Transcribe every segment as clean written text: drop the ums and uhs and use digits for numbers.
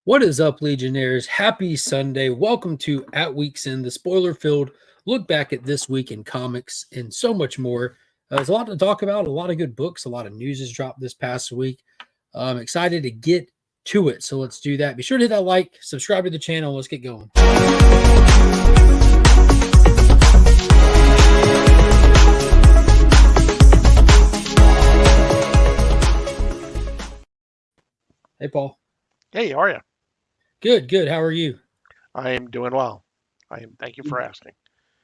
What is up, Legionnaires? Happy Sunday. Welcome to At Week's End, the spoiler-filled look back at this week in comics and so much more. There's a lot to talk about, a lot of good books, a lot of news has dropped this past week. I'm excited to get to it, so let's do that. Be sure to hit that like, subscribe to the channel. Let's get going. Hey, Paul. Hey, how are you? Good, good. How are you? I am doing well. Thank you for asking.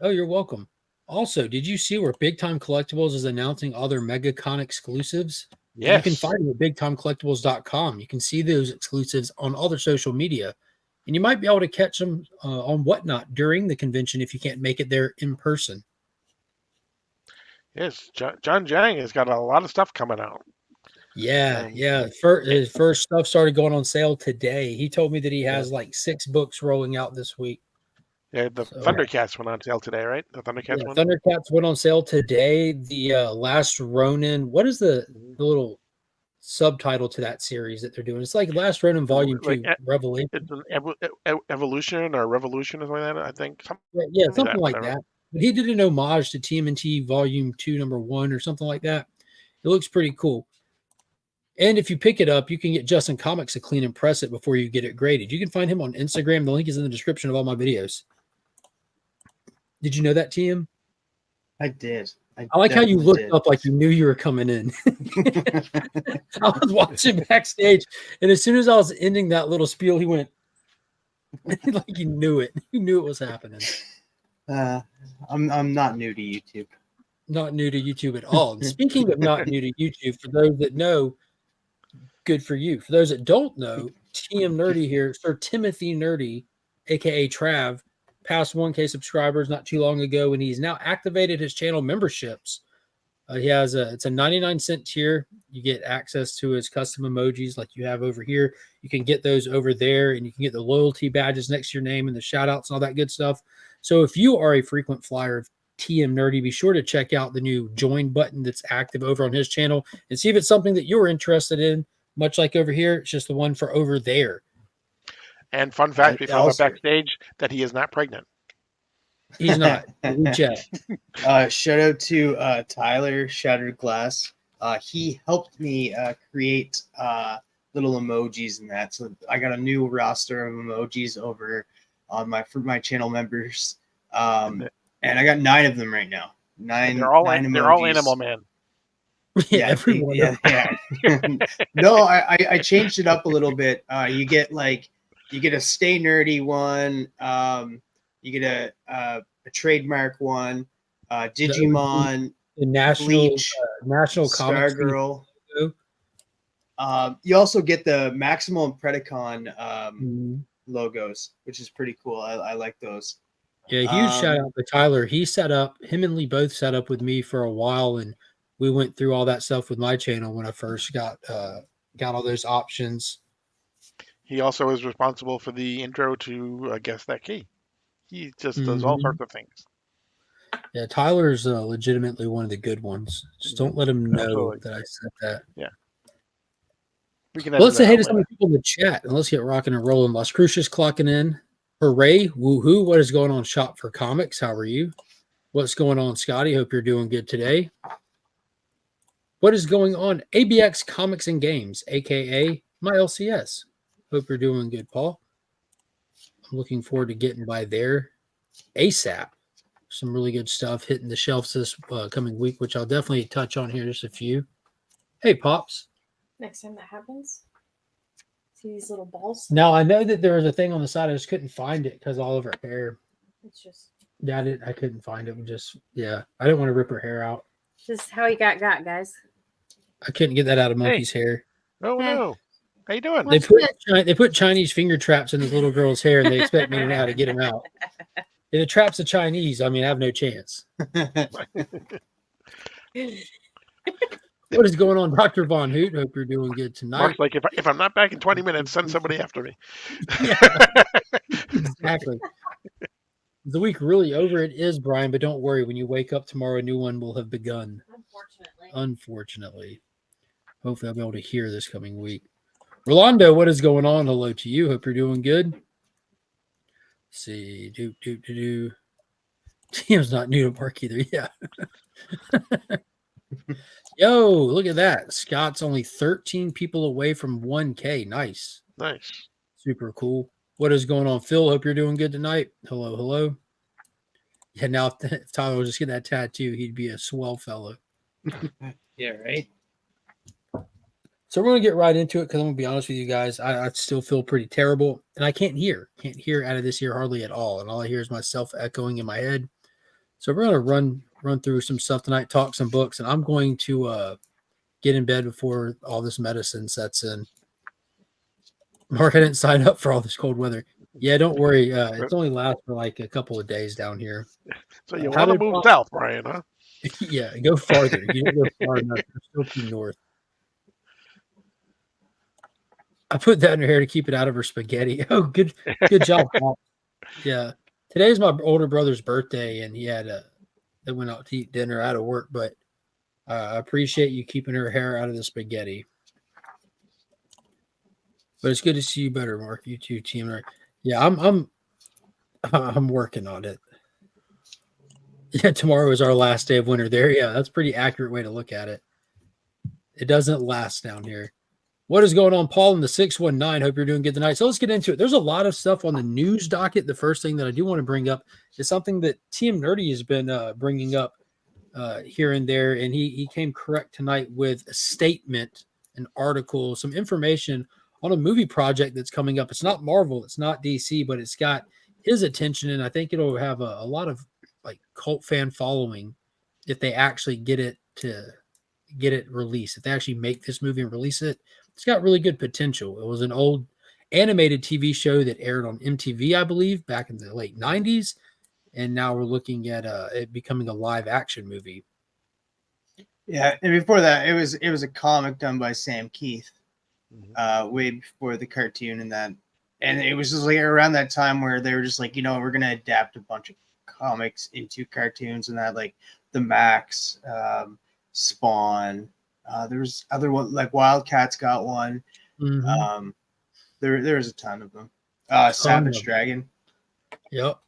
Oh, you're welcome. Also, did you see where Big Time Collectibles is announcing all their MegaCon exclusives? Yes. You can find them at bigtimecollectibles.com. You can see those exclusives on all their social media. And you might be able to catch them on Whatnot during the convention if you can't make it there in person. Yes, John Jang has got a lot of stuff coming out. Yeah. His first stuff started going on sale today. He told me that he has like 6 books rolling out this week. Yeah, Thundercats went on sale today, right? The Thundercats one? Thundercats went on sale today. The Last Ronin. What is the little subtitle to that series that they're doing? It's like Last Ronin Volume 2 Revelation. It's an evolution or revolution or something like that, I think. Something like that. But he did an homage to TMNT Volume 2, Number 1 or something like that. It looks pretty cool. And if you pick it up, you can get Justin Comicx to clean and press it before you get it graded. You can find him on Instagram. The link is in the description of all my videos. Did you know that, TM? I did. I like how you looked up like you knew you were coming in. I was watching backstage, and as soon as I was ending that little spiel, he went like he knew it. He knew it was happening. I'm not new to YouTube. Not new to YouTube at all. And speaking of not new to YouTube, for those that know, good for you. For those that don't know, TM Nerdy here, Sir Timothy Nerdy, aka Trav, passed 1K subscribers not too long ago, and he's now activated his channel memberships. He has it's a 99-cent tier. You get access to his custom emojis like you have over here. You can get those over there, and you can get the loyalty badges next to your name and the shout outs and all that good stuff. So if you are a frequent flyer of TM Nerdy, be sure to check out the new join button that's active over on his channel and see if it's something that you're interested in. Much like over here, it's just the one for over there. And fun fact, we found out backstage that he is not pregnant. He's not. Shout out to Tyler Shattered Glass. He helped me create little emojis and that. So I got a new roster of emojis over on for my channel members. And I got 9 of them right now. They're all Animal Man. Yeah, everyone. Yeah. No, I changed it up a little bit. You get a Stay Nerdy one. You get a trademark one. Digimon, the national Bleach, national Stargirl. You also get the Maximal and Predacon logos, which is pretty cool. I like those. Yeah, huge shout out to Tyler. Him and Lee both set up with me for a while, and we went through all that stuff with my channel when I first got all those options. He also is responsible for the intro to Guess That Key. He just does all sorts of things. Yeah, Tyler's legitimately one of the good ones. Just don't let him know that I said that. Yeah. Let's say hey to some people in the chat, and let's get rocking and rolling. Las Crucias clocking in. Hooray, woohoo. What is going on, Shop for Comics? How are you? What's going on, Scotty? Hope you're doing good today. What is going on? ABX Comics and Games, a.k.a. my LCS. Hope you're doing good, Paul. I'm looking forward to getting by there ASAP. Some really good stuff hitting the shelves this coming week, which I'll definitely touch on here just a few. Hey, Pops. Next time that happens, see these little balls? Now, I know that there was a thing on the side. I just couldn't find it because all of her hair. It's just... Yeah, I couldn't find it. I didn't want to rip her hair out. Just how he got, guys. I couldn't get that out of Monkey's hair. Oh, no. How you doing? They put Chinese finger traps in this little girl's hair, and they expect me to know how to get them out. If the traps are Chinese, I mean, I have no chance. What is going on, Dr. Von Hoot? Hope you're doing good tonight. Mark's like, if I'm not back in 20 minutes, send somebody after me. Exactly. Is the week really over? It is, Brian, but don't worry. When you wake up tomorrow, a new one will have begun. Unfortunately. Hopefully, I'll be able to hear this coming week. Rolando, what is going on? Hello to you. Hope you're doing good. Let's see, Tim's not new to Mark either. Yeah. Yo, look at that. Scott's only 13 people away from 1K. Nice. Nice. Super cool. What is going on, Phil? Hope you're doing good tonight. Hello, hello. Yeah, now if Tyler was just get that tattoo, he'd be a swell fellow. Yeah, right. So we're gonna get right into it because I'm gonna be honest with you guys. I still feel pretty terrible, and I can't hear out of this here hardly at all, and all I hear is myself echoing in my head. So we're gonna run through some stuff tonight, talk some books, and I'm going to get in bed before all this medicine sets in. Mark, I didn't sign up for all this cold weather. Yeah, don't worry. It's only lasts for like a couple of days down here. So you How want to did move south, Brian, huh? Yeah, go farther. You didn't go far enough. You're still too north. I put that in her hair to keep it out of her spaghetti. Oh, good job, Paul. Yeah. Today's my older brother's birthday, and he had they went out to eat dinner out of work, but I appreciate you keeping her hair out of the spaghetti. But it's good to see you better, Mark. You too, team. Yeah, I'm working on it. Yeah, tomorrow is our last day of winter there. Yeah, that's a pretty accurate way to look at it. It doesn't last down here. What is going on, Paul, in the 619? Hope you're doing good tonight. So let's get into it. There's a lot of stuff on the news docket. The first thing that I do want to bring up is something that TM Nerdy has been bringing up here and there, and he came correct tonight with a statement, an article, some information on a movie project that's coming up. It's not Marvel, it's not DC, but it's got his attention, and I think it'll have a lot of like cult fan following if they actually get it released. If they actually make this movie and release it, it's got really good potential. It was an old animated TV show that aired on MTV, I believe, back in the late 90s. And now we're looking at it becoming a live action movie. Yeah, and before that, it was a comic done by Sam Keith, way before the cartoon and that. And it was just like around that time where they were just like, we're gonna adapt a bunch of comics into cartoons and that, like the Max, Spawn. There's other one like Wildcats got one. Mm-hmm. There's a ton of them. Savage Dragon. Yep.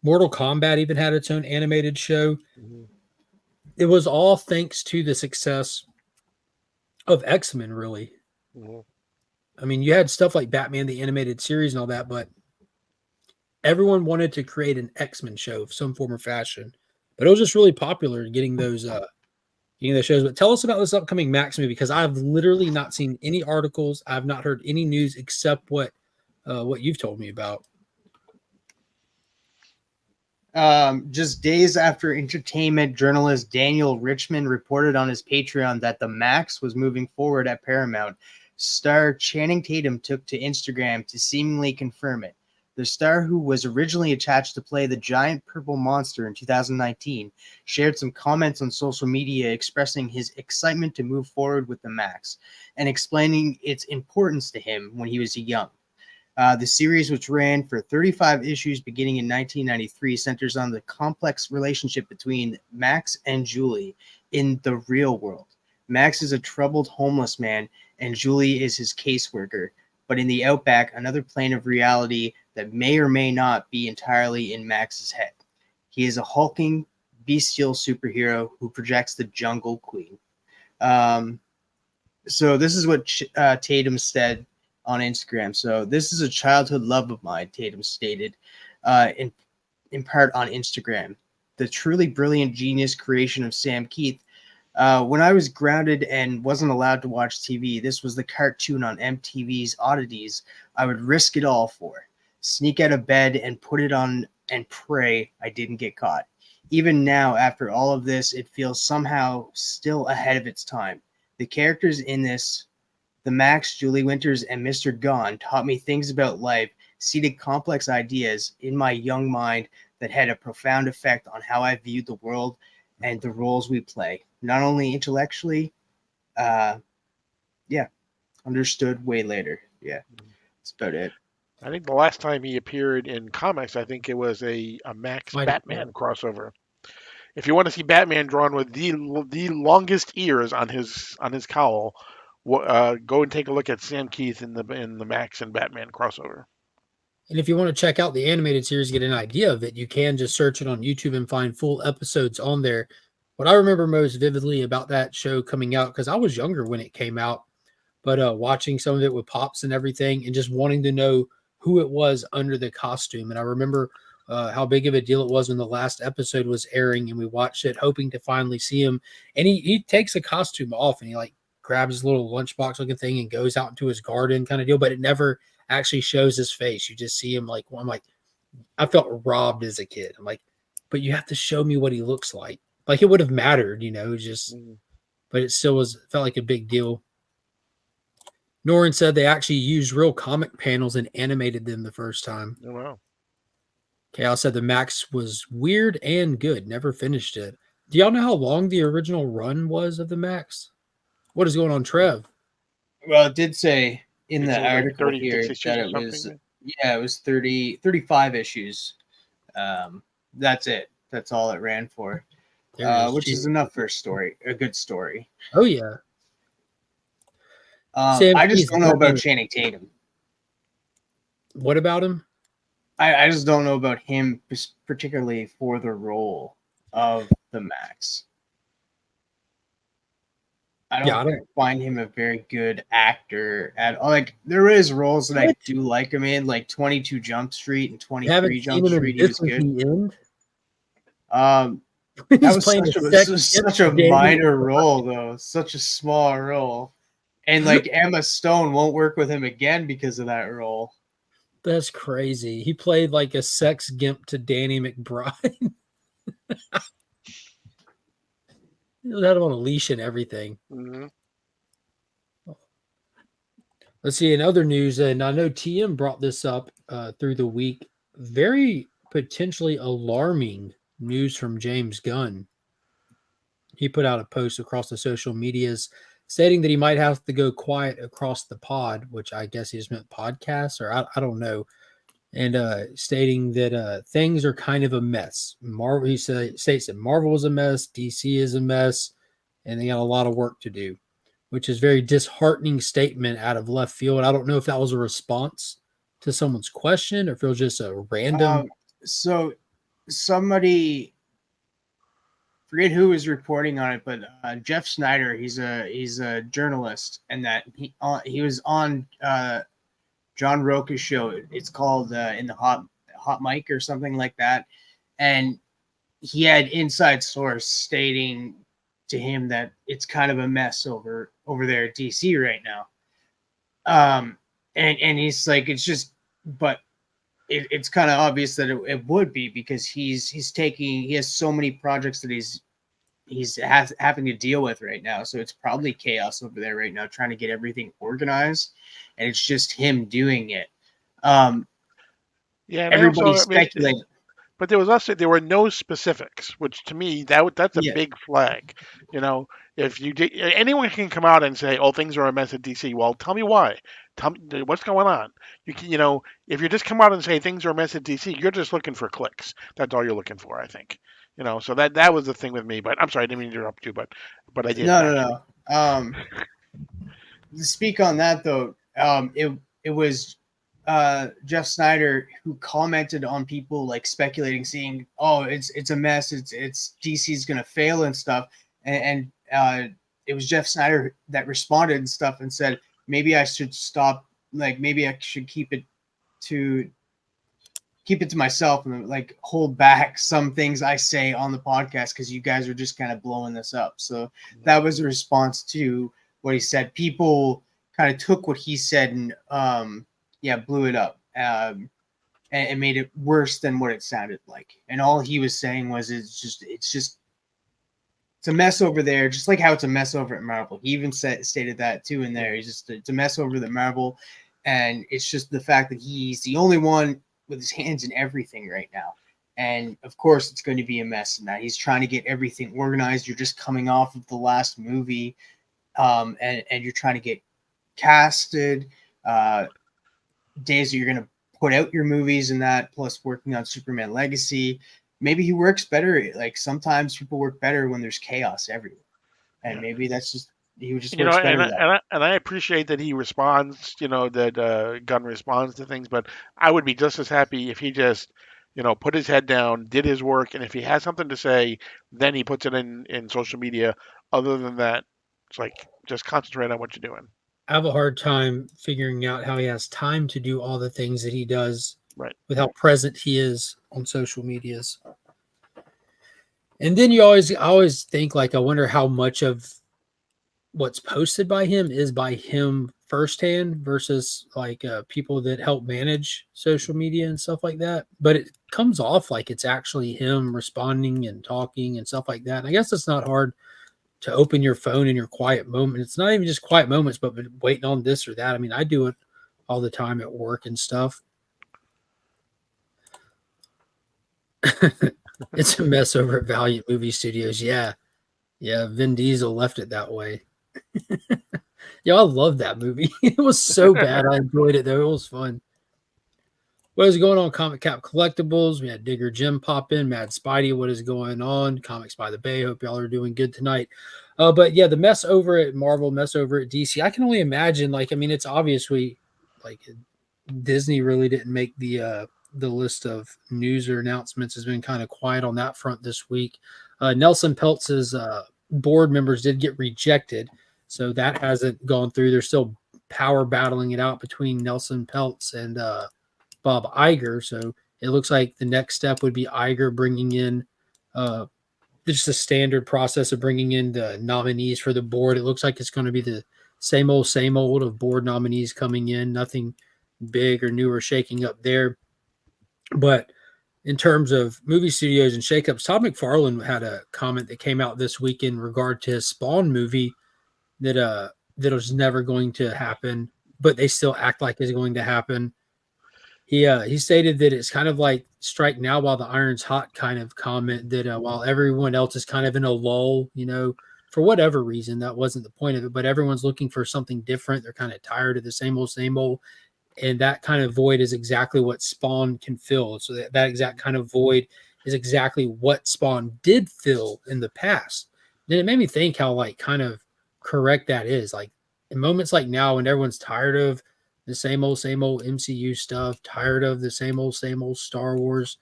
Mortal Kombat even had its own animated show. Mm-hmm. It was all thanks to the success of X-Men, really. Mm-hmm. I mean, you had stuff like Batman, the animated series and all that, but everyone wanted to create an X-Men show of some form or fashion. But it was just really popular getting those shows. But tell us about this upcoming Max movie, because I've literally not seen any articles. I've not heard any news except what you've told me about. Just days after entertainment journalist Daniel Richmond reported on his Patreon that the Max was moving forward at Paramount, star Channing Tatum took to Instagram to seemingly confirm it. The star, who was originally attached to play the giant purple monster in 2019, shared some comments on social media expressing his excitement to move forward with the Max and explaining its importance to him when he was young. The series, which ran for 35 issues beginning in 1993, centers on the complex relationship between Max and Julie in the real world. Max is a troubled homeless man, and Julie is his caseworker. But in the outback, another plane of reality that may or may not be entirely in Max's head. He is a hulking, bestial superhero who projects the Jungle Queen. So this is what Tatum said on Instagram. So this is a childhood love of mine, Tatum stated, in part on Instagram. The truly brilliant genius creation of Sam Keith. When I was grounded and wasn't allowed to watch TV, this was the cartoon on MTV's Oddities I would risk it all for. Sneak out of bed and put it on and pray I didn't get caught. Even now, after all of this, it feels somehow still ahead of its time. The characters in this, the Max, Julie Winters, and Mr. Gone, taught me things about life, seeded complex ideas in my young mind that had a profound effect on how I viewed the world and the roles we play. Not only intellectually, understood way later. Yeah, that's about it. I think the last time he appeared in comics, I think it was a Max Batman crossover. If you want to see Batman drawn with the longest ears on his cowl, go and take a look at Sam Keith in the Max and Batman crossover. And if you want to check out the animated series, get an idea of it, you can just search it on YouTube and find full episodes on there. What I remember most vividly about that show coming out, because I was younger when it came out, but watching some of it with Pops and everything and just wanting to know who it was under the costume. And I remember how big of a deal it was when the last episode was airing and we watched it hoping to finally see him. And he takes a costume off and he like grabs his little lunchbox looking thing and goes out into his garden kind of deal, but it never actually shows his face. You just see him like, well, I'm like, I felt robbed as a kid. I'm like, but you have to show me what he looks like. Like it would have mattered, just, but it still felt like a big deal. Norin said they actually used real comic panels and animated them the first time. Oh, wow. Chaos said the Max was weird and good. Never finished it. Do y'all know how long the original run was of the Max? What is going on, Trev? Well, it did say in the It's like article 36 here issues that or it was, something? it was 35 issues. That's it. That's all it ran for, which is enough for a good story. Oh, yeah. I just don't know about Channing Tatum. What about him? I just don't know about him, particularly for the role of the Max. I don't find him a very good actor at all. Like, there is roles that I do like him in, like 22 Jump Street and 23 Jump Street. He was good. That was such a minor role, though. Such a small role. And like Emma Stone won't work with him again because of that role. That's crazy. He played like a sex gimp to Danny McBride. He had him on a leash and everything. Mm-hmm. Let's see, in other news, and I know TM brought this up through the week, very potentially alarming news from James Gunn. He put out a post across the social medias stating that he might have to go quiet across the pod, which I guess he just meant podcasts, or I don't know, and stating that things are kind of a mess. Marvel, he states that Marvel is a mess, DC is a mess, and they got a lot of work to do, which is a very disheartening statement out of left field. I don't know if that was a response to someone's question or if it was just a random. So somebody, forget who was reporting on it, but Jeff Snyder, he's a journalist, and that he was on John Roca's show. It's called In the Hot Mic or something like that, and he had inside source stating to him that it's kind of a mess over there at DC right now. And he's like, it's just, but it's kind of obvious that it would be, because he has so many projects that he's having to deal with right now. So it's probably chaos over there right now, trying to get everything organized, and it's just him doing it. Yeah, everybody speculated. But there were no specifics, which to me that's a big flag. If anyone can come out and say, "Oh, things are a mess at DC," well, tell me why. Tell me what's going on. If you just come out and say things are a mess at DC, you're just looking for clicks. That's all you're looking for, I think. So that was the thing with me. But I'm sorry, I didn't mean to interrupt you, but I did. No. To speak on that though, it was Jeff Snyder who commented on people like speculating, seeing, oh, it's a mess, it's DC's gonna fail and stuff, and it was Jeff Snyder that responded and stuff and said, maybe I should stop, like maybe I should keep it to myself and like hold back some things I say on the podcast because you guys are just kind of blowing this up. So that was a response to what he said. People kind of took what he said and blew it up and made it worse than what it sounded like. And all he was saying was it's a mess over there, just like how it's a mess over at Marvel. He even stated that too in there. It's a mess over at Marvel, and it's just the fact that he's the only one with his hands in everything right now. And of course it's going to be a mess in that. He's trying to get everything organized. You're just coming off of the last movie, and you're trying to get casted, days that you're going to put out your movies and that, plus working on Superman Legacy. Maybe he works better. Like sometimes people work better when there's chaos everywhere. And maybe that's just he just You know, works better that way. and I appreciate that he responds. You know, that Gunn responds to things, but I would be just as happy if he just, put his head down, did his work, and if he has something to say, then he puts it in social media. Other than that, it's like just concentrate on what you're doing. I have a hard time figuring out how he has time to do all the things that he does Right. with how present he is on social medias. And then I always think, like, I wonder how much of what's posted by him is by him firsthand versus like people that help manage social media and stuff like that. But it comes off like it's actually him responding and talking and stuff like that. And I guess it's not hard to open your phone in your quiet moment. It's not even just quiet moments, but waiting on this or that. I mean, I do it all the time at work and stuff. It's a mess over at Valiant Movie Studios. Yeah. Yeah. Vin Diesel left it that way. Yeah, I love that movie. It was so bad. I enjoyed it, though. It was fun. What is going on, Comic Cap Collectibles? We had Digger Jim pop in. Mad Spidey, what is going on? Comics by the Bay. Hope y'all are doing good tonight. But yeah, the mess over at Marvel, mess over at DC. I can only imagine. Like, I mean, it's obviously like Disney really didn't make the list of news or announcements. Has been kind of quiet on that front this week. Nelson Peltz's board members did get rejected, so that hasn't gone through. They're still power battling it out between Nelson Peltz and Bob Iger. So it looks like the next step would be Iger bringing in just a standard process of bringing in the nominees for the board. It looks like it's going to be the same old of board nominees coming in. Nothing big or new or shaking up there. But in terms of movie studios and shakeups, Todd McFarlane had a comment that came out this week in regard to his Spawn movie that was never going to happen, but they still act like it's going to happen. He stated that it's kind of like strike now while the iron's hot kind of comment, that while everyone else is kind of in a lull, for whatever reason, that wasn't the point of it, but everyone's looking for something different. They're kind of tired of the same old. And that kind of void is exactly what Spawn can fill. So that exact kind of void is exactly what Spawn did fill in the past. Then it made me think how like kind of correct that is. Like in moments like now when everyone's tired of the same old MCU stuff, tired of the same old Star Wars,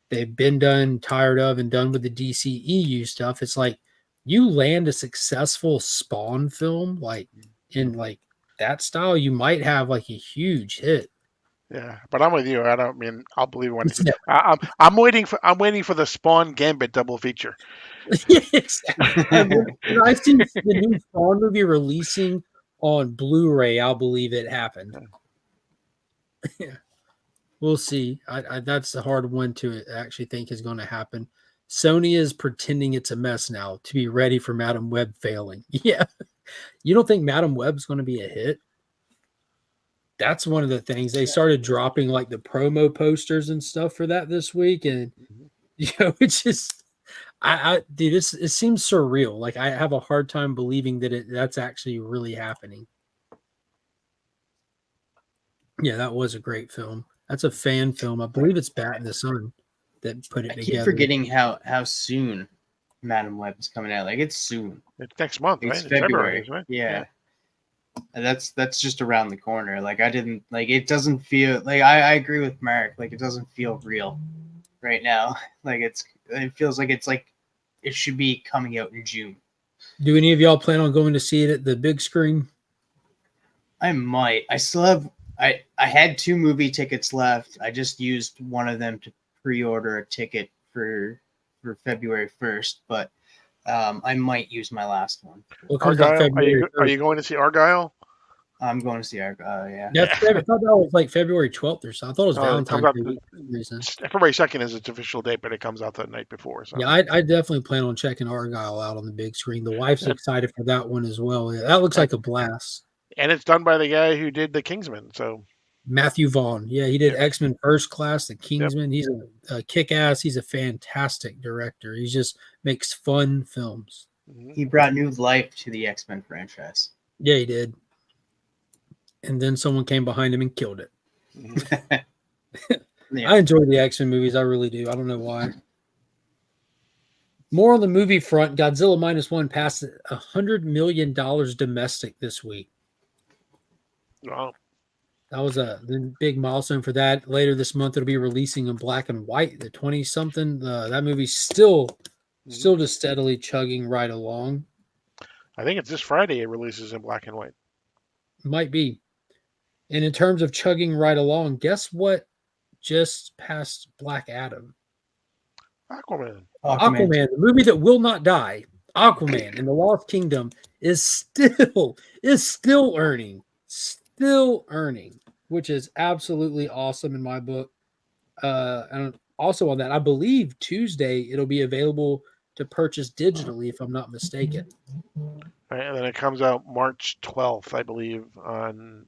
they've been tired of and done with the DCEU stuff. It's like you land a successful Spawn film, like in like that style, you might have like a huge hit. Yeah, but I'm with you. I'll believe when I'm waiting for the Spawn Gambit double feature. Yeah, exactly. When I see the new Spawn movie releasing on Blu-ray, I'll believe it happened. Yeah. We'll see. That's a hard one to actually think is going to happen. Sony is pretending it's a mess now to be ready for Madam Web failing. Yeah. You don't think Madam Web's going to be a hit? That's one of the things. They started dropping like the promo posters and stuff for that this week. And, it's just, dude, it seems surreal. Like I have a hard time believing that that's actually really happening. Yeah, that was a great film. That's a fan film. I believe it's Bat in the Sun that put it together. I keep forgetting how soon Madam Web is coming out. Like it's soon. It's next month, right? It's February, right? Yeah. And that's just around the corner. Like it doesn't feel like I agree with Mark. Like it doesn't feel real right now. Like it feels like it should be coming out in June. Do any of y'all plan on going to see it at the big screen? I might. I still have. I had 2 movie tickets left. I just used one of them to pre-order a ticket for February 1st, but I might use my last one. Argyle, are you going to see Argyle? I'm going to see Argyle, yeah. I thought that was like February 12th or so. I thought it was Valentine's Day. February 2nd is its official date, but it comes out the night before. So. Yeah, I definitely plan on checking Argyle out on the big screen. The wife's excited for that one as well. Yeah, that looks like a blast. And it's done by the guy who did the Kingsman. So Matthew Vaughn. Yeah, he did X-Men First Class, the Kingsman. Yep. He's a kick-ass. He's a fantastic director. He just makes fun films. He brought new life to the X-Men franchise. Yeah, he did. And then someone came behind him and killed it. Yeah. I enjoy the X-Men movies. I really do. I don't know why. More on the movie front. Godzilla -1 passed $100 million domestic this week. Wow. That was the big milestone for that. Later this month, it'll be releasing in black and white. The 20-something. That movie's still just steadily chugging right along. I think it's this Friday it releases in black and white. Might be. And in terms of chugging right along, guess what just passed Black Adam? Aquaman. Aquaman, the movie that will not die. Aquaman in the Lost Kingdom is still earning, which is absolutely awesome in my book. And also on that, I believe Tuesday it'll be available to purchase digitally, if I'm not mistaken. Right, and then it comes out March 12th, I believe, on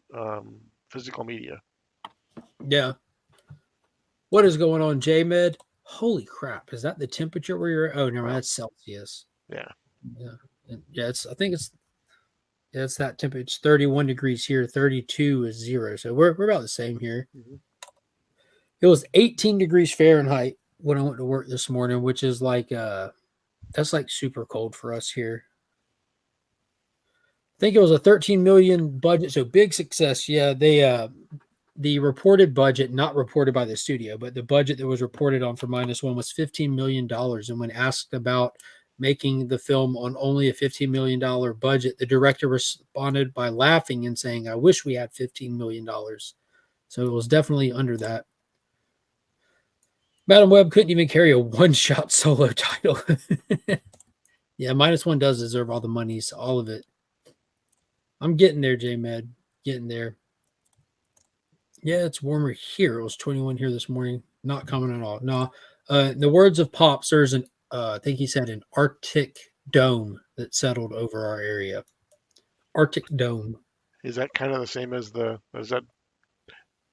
physical media. Yeah. What is going on, J-Med? Holy crap. Is that the temperature where you're at? Oh, no, that's Celsius. Yeah. Yeah, I think it's that temperature. It's 31 degrees here. 32 is 0. So we're about the same here. Mm-hmm. It was 18 degrees Fahrenheit when I went to work this morning, which is like that's like super cold for us here. I think it was a 13 million budget, so big success. Yeah, they the reported budget, not reported by the studio, but the budget that was reported on for -1 was $15 million. And when asked about making the film on only a $15 million budget, the director responded by laughing and saying, "I wish we had $15 million." So it was definitely under that. Madam Web couldn't even carry a one-shot solo title. Yeah, -1 does deserve all the monies, all of it. I'm getting there, J-Med. Getting there. Yeah, it's warmer here. It was 21 here this morning. Not common at all. No. In the words of Pops, there's I think he said an Arctic dome that settled over our area. Arctic dome. Is that kind of the same as is that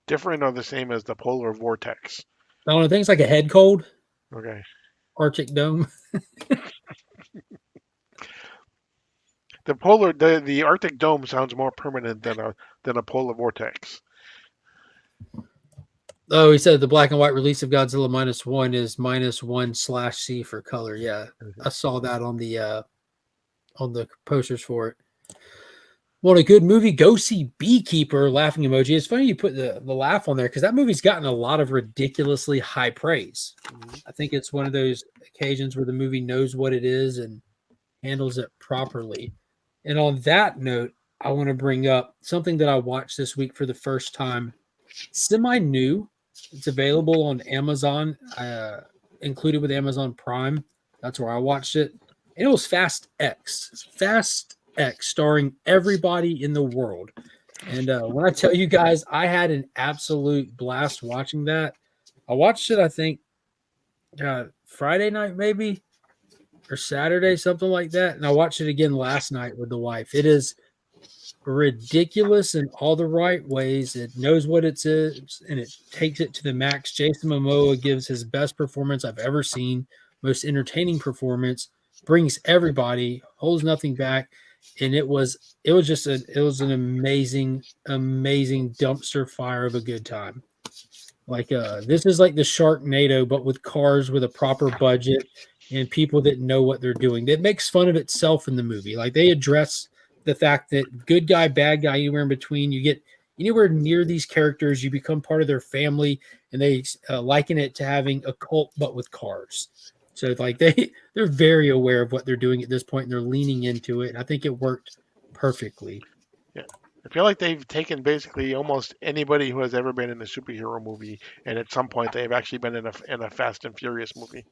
different or the same as the polar vortex? I don't know. I think it's like a head cold. Okay. Arctic dome. The Arctic dome sounds more permanent than a polar vortex. Oh, he said the black and white release of Godzilla -1 is -1/C for color. Yeah, I saw that on the posters for it. Want a good movie? Go see Beekeeper. Laughing emoji. It's funny you put the laugh on there because that movie's gotten a lot of ridiculously high praise. I think it's one of those occasions where the movie knows what it is and handles it properly. And on that note, I want to bring up something that I watched this week for the first time. Semi-new. It's available on Amazon, included with Amazon Prime. That's where I watched it. And it was Fast X. Fast X, starring everybody in the world. And when I tell you guys, I had an absolute blast watching that. I watched it, I think, Friday night maybe, or Saturday, something like that. And I watched it again last night with the wife. It is ridiculous in all the right ways. It knows what it is, and it takes it to the max. Jason Momoa gives his best performance I've ever seen, most entertaining performance, brings everybody, holds nothing back, and it was an amazing dumpster fire of a good time. Like this is like the Sharknado, but with cars with a proper budget and people that know what they're doing. That makes fun of itself in the movie. Like they address the fact that good guy, bad guy, anywhere in between, you get anywhere near these characters, you become part of their family, and they liken it to having a cult, but with cars. So like they're very aware of what they're doing at this point, and they're leaning into it. And I think it worked perfectly. Yeah. I feel like they've taken basically almost anybody who has ever been in a superhero movie, and at some point they've actually been in a Fast and Furious movie.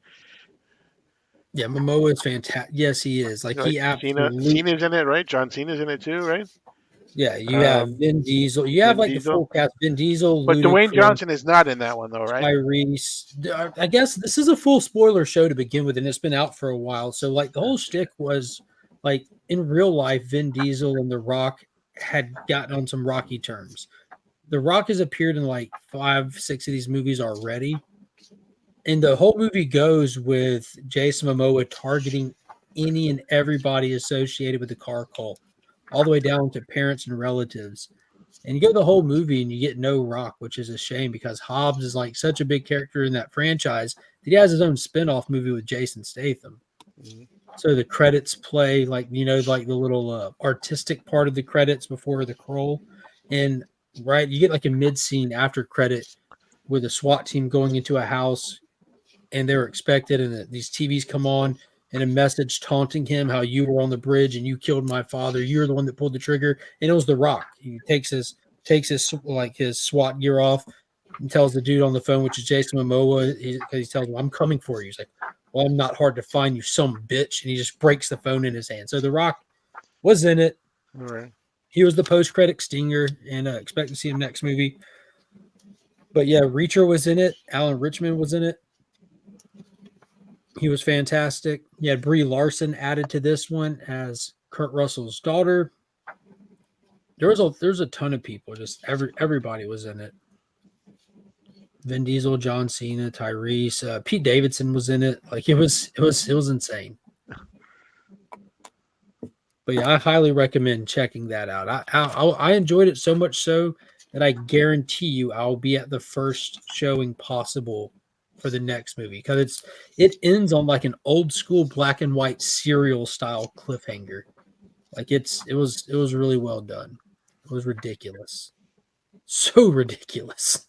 Yeah, Momoa is fantastic. Yes, he is. Like he absolutely. Cena's in it, right? John Cena's in it too, right? Yeah, you have Vin Diesel. You have like Diesel. the full cast. Vin Diesel. But Dwayne Ludacris, Johnson is not in that one though, right? Tyrese. I guess this is a full spoiler show to begin with, and it's been out for a while. So like the whole shtick was like in real life, Vin Diesel and The Rock had gotten on some rocky terms. The Rock has appeared in like 5-6 of these movies already. And the whole movie goes with Jason Momoa targeting any and everybody associated with the car cult, all the way down to parents and relatives. And you go the whole movie and you get no Rock, which is a shame because Hobbs is like such a big character in that franchise that he has his own spinoff movie with Jason Statham. So the credits play like like the little artistic part of the credits before the scroll, and right you get like a mid scene after credit with a SWAT team going into a house, and they're expected, and these TVs come on, and a message taunting him how you were on the bridge and you killed my father. You're the one that pulled the trigger, and it was The Rock. He takes his like his SWAT gear off and tells the dude on the phone, which is Jason Momoa, he tells him, "I'm coming for you." He's like, "Well, I'm not hard to find, you some bitch," and he just breaks the phone in his hand. So The Rock was in it. All right. He was the post-credit stinger, and expect to see him next movie. But yeah, Reacher was in it. Alan Richmond was in it. He was fantastic. You had Brie Larson added to this one as Kurt Russell's daughter. There's a ton of people. Just everybody was in it. Vin Diesel, John Cena, Tyrese, Pete Davidson was in it. Like it was insane. But yeah, I highly recommend checking that out. I enjoyed it so much so that I guarantee you I'll be at the first showing possible for the next movie, because it ends on like an old school black and white serial style cliffhanger. Like it was really well done. It was ridiculous. So ridiculous.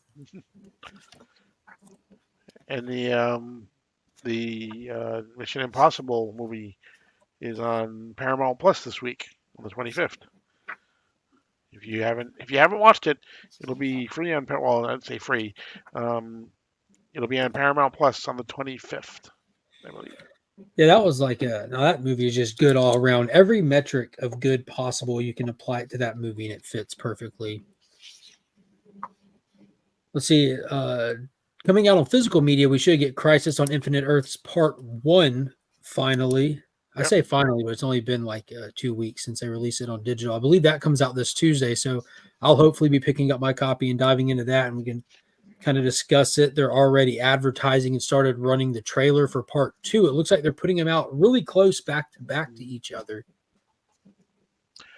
And the Mission Impossible movie is on Paramount Plus this week on the 25th. If you haven't watched it, it'll be free on well, I'd say free. It'll be on Paramount Plus on the 25th, I believe. Yeah, that was like now that movie is just good all around. Every metric of good possible, you can apply it to that movie and it fits perfectly. Let's see. Coming out on physical media, we should get Crisis on Infinite Earths Part 1 finally. I say finally, but it's only been like 2 weeks since they released it on digital. I believe that comes out this Tuesday, so I'll hopefully be picking up my copy and diving into that, and we can kind of discuss it. They're already advertising and started running the trailer for Part 2. It looks like they're putting them out really close back to each other.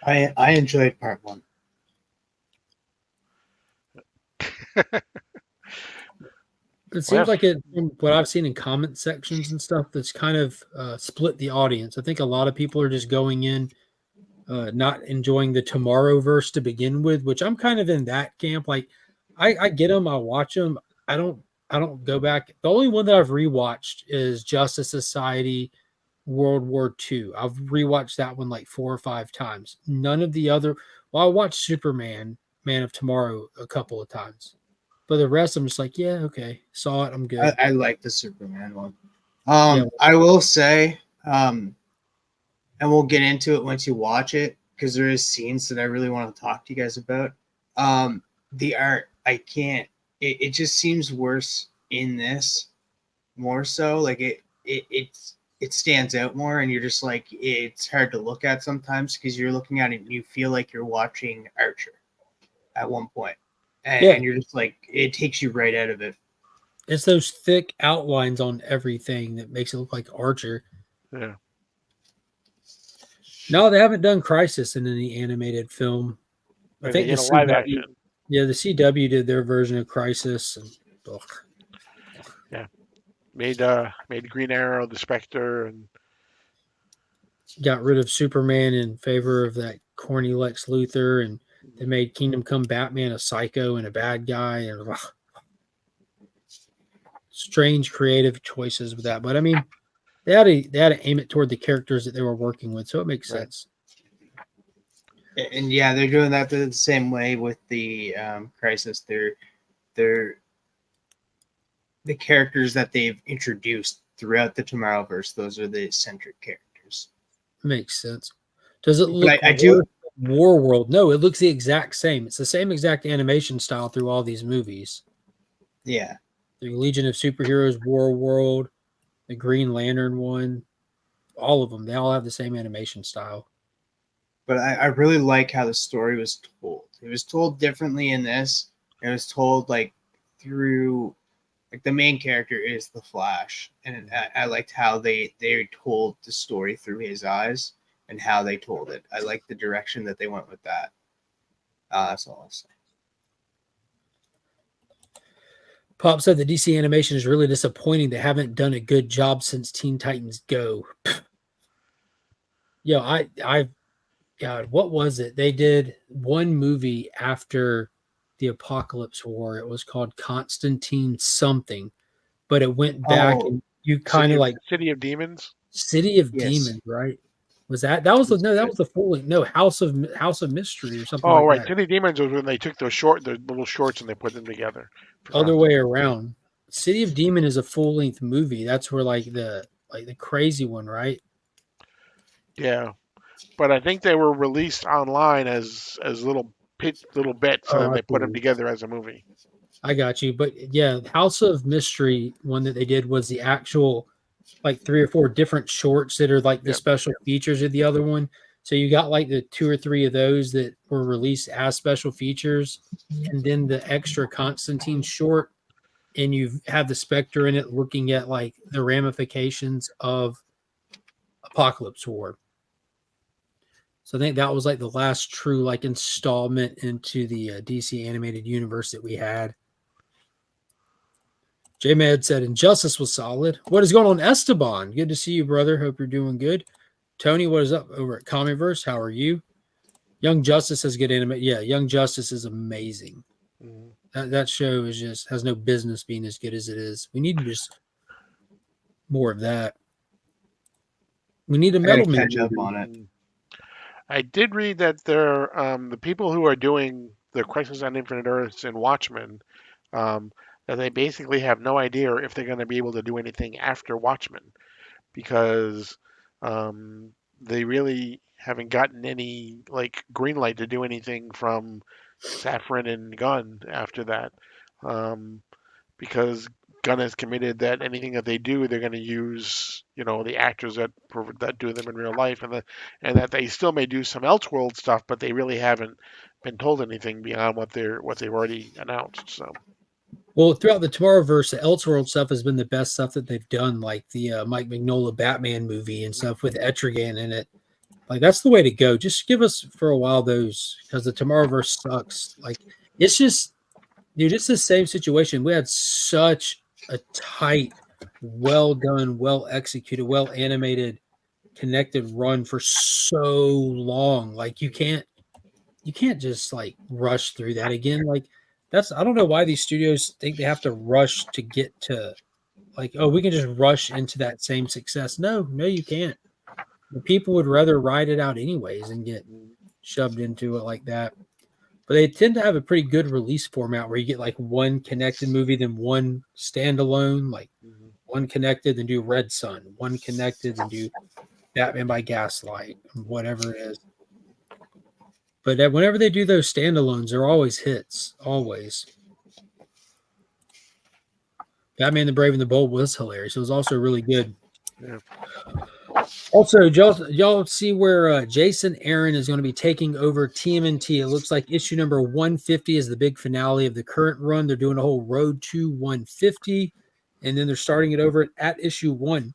I enjoyed Part 1. It seems like it, from what I've seen in comment sections and stuff, that's kind of split the audience. I think a lot of people are just going in not enjoying the Tomorrowverse to begin with, which I'm kind of in that camp. Like, I get them, I watch them. I don't go back. The only one that I've rewatched is Justice Society World War II. I've rewatched that one like 4 or 5 times. None of the other. Well, I watched Superman, Man of Tomorrow a couple of times. But the rest, I'm just like, yeah, okay, saw it, I'm good. I like the Superman one. I will say, and we'll get into it once you watch it, because there is scenes that I really want to talk to you guys about. The art, I can't. It just seems worse in this, more so. Like it stands out more, and you're just like, it's hard to look at sometimes because you're looking at it and you feel like you're watching Archer at one point. And you're just like, it takes you right out of it. It's those thick outlines on everything that makes it look like Archer. Yeah. No, they haven't done Crisis in any animated film. I think the live action. Yeah, the CW did their version of Crisis, and yeah, made Green Arrow, the Spectre, and got rid of Superman in favor of that corny Lex Luthor, and they made Kingdom Come Batman a psycho and a bad guy, and strange creative choices with that. But I mean, they had to aim it toward the characters that they were working with, so it makes sense. And yeah, they're doing that the same way with the Crisis. They're the characters that they've introduced throughout the Tomorrowverse. Those are the centric characters. Makes sense. Does it look? I do. War World? No, it looks the exact same. It's the same exact animation style through all these movies. Yeah. The Legion of Superheroes, War World, the Green Lantern one, all of them. They all have the same animation style. But I really like how the story was told. It was told differently in this. It was told like through, like the main character is the Flash, and I liked how they told the story through his eyes and how they told it. I like the direction that they went with that. That's all I'll say. Pop said the DC animation is really disappointing. They haven't done a good job since Teen Titans Go. God, what was it? They did one movie after the Apocalypse War. It was called Constantine something, but it went back and you kind of like City of Demons. City of Yes. Demons, right? Was that was the that was the full House of Mystery or something Oh, like right. that. City of Demons was when they took the little shorts and they put them together. Other way around. City of Demon is a full length movie. That's where like the crazy one, right? Yeah, but I think they were released online as little bits, and then they put them together as a movie. I got you, but yeah, House of Mystery one that they did was the actual like 3 or 4 different shorts that are like the special features of the other one. So you got like the 2 or 3 of those that were released as special features, and then the extra Constantine short, and you have the Spectre in it looking at like the ramifications of Apocalypse War. So I think that was like the last true like installment into the DC animated universe that we had. J-Med said Injustice was solid. What is going on, Esteban? Good to see you, brother. Hope you're doing good. Tony, what is up over at Comicverse? How are you? Young Justice has good anime. Yeah, Young Justice is amazing. That show is just has no business being as good as it is. We need just more of that. We need a Metal Man catch up on it. I did read that they're the people who are doing the Crisis on Infinite Earths and Watchmen, that they basically have no idea if they're going to be able to do anything after Watchmen, because they really haven't gotten any like green light to do anything from Safran and Gunn after that, because Gunn has committed that anything that they do, they're going to use, the actors that do them in real life, and that they still may do some Elseworld stuff, but they really haven't been told anything beyond what they've already announced. So, well, throughout the Tomorrowverse, the Elseworld stuff has been the best stuff that they've done, like the Mike Mignola Batman movie and stuff with Etrigan in it. Like that's the way to go. Just give us for a while those, because the Tomorrowverse sucks. Like it's just, dude, it's the same situation. We had such a tight, well done, well executed, well animated, connected run for so long. Like you can't just like rush through that again. Like I don't know why these studios think they have to rush to get to like, oh, we can just rush into that same success. No, you can't. The people would rather ride it out anyways and get shoved into it like that. But they tend to have a pretty good release format where you get like one connected movie, then one standalone, like one connected, then do Red Sun, one connected, then do Batman by Gaslight, whatever it is. But whenever they do those standalones, they're always hits, always. Batman the Brave and the Bold was hilarious. It was also really good. Yeah. Also, y'all see where Jason Aaron is going to be taking over TMNT. It looks like issue number 150 is the big finale of the current run. They're doing a whole road to 150, and then they're starting it over at issue 1.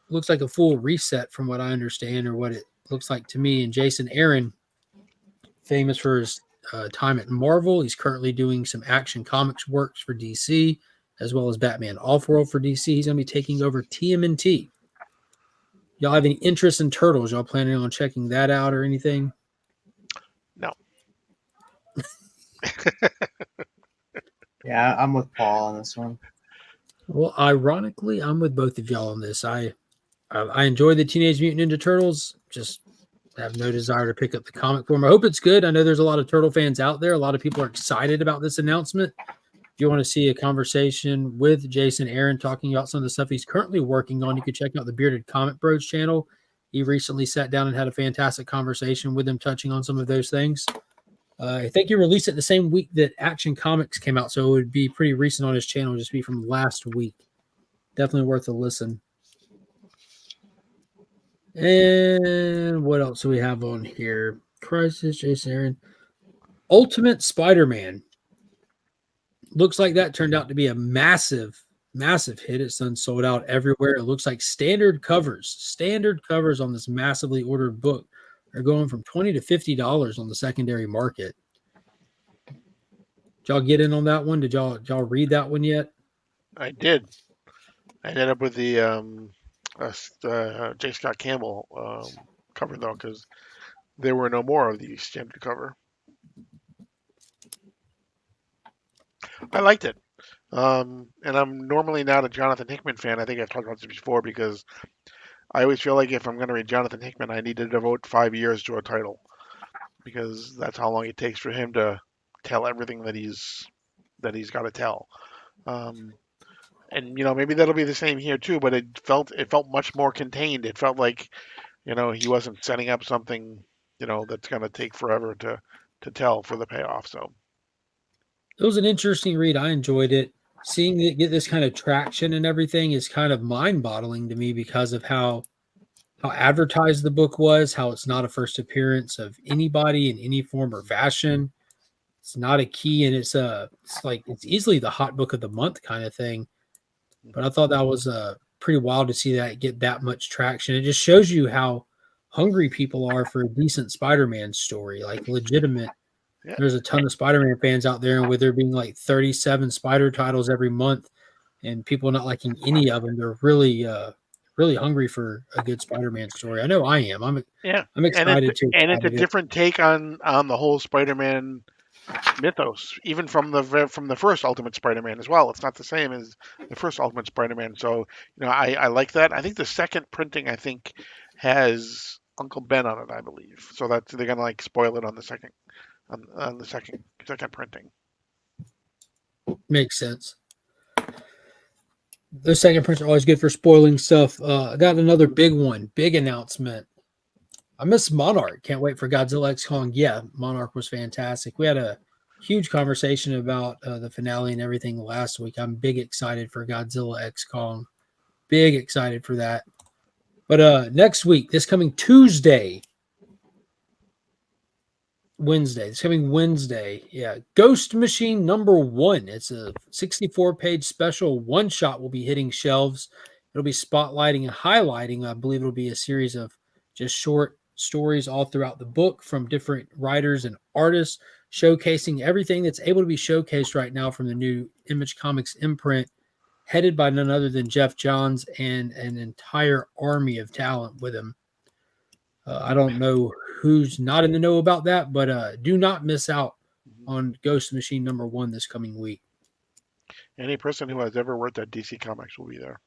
Looks like a full reset from what I understand, or what it looks like to me. And Jason Aaron, famous for his time at Marvel, he's currently doing some Action Comics works for DC, as well as Batman Offworld for DC. He's going to be taking over TMNT. Y'all have any interest in Turtles? Y'all planning on checking that out or anything? No. Yeah, I'm with Paul on this one. Well, ironically, I'm with both of y'all on this. I enjoy the Teenage Mutant Ninja Turtles. Just have no desire to pick up the comic form. I hope it's good. I know there's a lot of Turtle fans out there. A lot of people are excited about this announcement. If you want to see a conversation with Jason Aaron talking about some of the stuff he's currently working on, you can check out the Bearded Comic Bros channel. He recently sat down and had a fantastic conversation with him, touching on some of those things. I think he released it the same week that Action Comics came out, so it would be pretty recent on his channel, just be from last week. Definitely worth a listen. And what else do we have on here? Crisis, Jason Aaron. Ultimate Spider-Man. Looks like that turned out to be a massive hit. It's done sold out everywhere. It looks like standard covers on this massively ordered book are going from $20 to $50 on the secondary market. Did y'all get in on that one? Did y'all read that one yet? I did. I ended up with the J. Scott Campbell cover though, because there were no more of the standard cover. I liked it. And I'm normally not a Jonathan Hickman fan. I think I've talked about this before because I always feel like if I'm going to read Jonathan Hickman, I need to devote 5 years to a title because that's how long it takes for him to tell everything that he's got to tell. And maybe that'll be the same here too. But it felt much more contained. It felt like he wasn't setting up something that's going to take forever to tell for the payoff. So it was an interesting read. I enjoyed it. Seeing it get this kind of traction and everything is kind of mind-boggling to me because of how advertised the book was, how it's not a first appearance of anybody in any form or fashion. It's not a key, and it's easily the hot book of the month kind of thing. But I thought that was pretty wild to see that get that much traction. It just shows you how hungry people are for a decent Spider-Man story, like legitimate. yeah. There's a ton of Spider-Man fans out there, and with there being like 37 Spider titles every month, and people not liking any of them, they're really hungry for a good Spider-Man story. I know I am. I'm excited too. And it's a different take on the whole Spider-Man mythos, even from the first Ultimate Spider-Man as well. It's not the same as the first Ultimate Spider-Man. So I like that. I think the second printing has Uncle Ben on it, I believe. So they're gonna like spoil it on the second second printing. Makes sense. Those second prints are always good for spoiling stuff. I got another big announcement. I miss Monarch. Can't wait for Godzilla X Kong. Yeah, Monarch was fantastic. We had a huge conversation about the finale and everything last week. I'm big excited for Godzilla X Kong. Big excited for that. But next week, this coming Wednesday, yeah, Ghost Machine #1. It's a 64-page special one-shot will be hitting shelves. It'll be spotlighting and highlighting. I believe it'll be a series of just short stories all throughout the book from different writers and artists, showcasing everything that's able to be showcased right now from the new Image Comics imprint, headed by none other than Jeff Johns and an entire army of talent with him. I don't know who's not in the know about that, but do not miss out on Ghost Machine #1 this coming week. Any person who has ever worked at DC Comics will be there.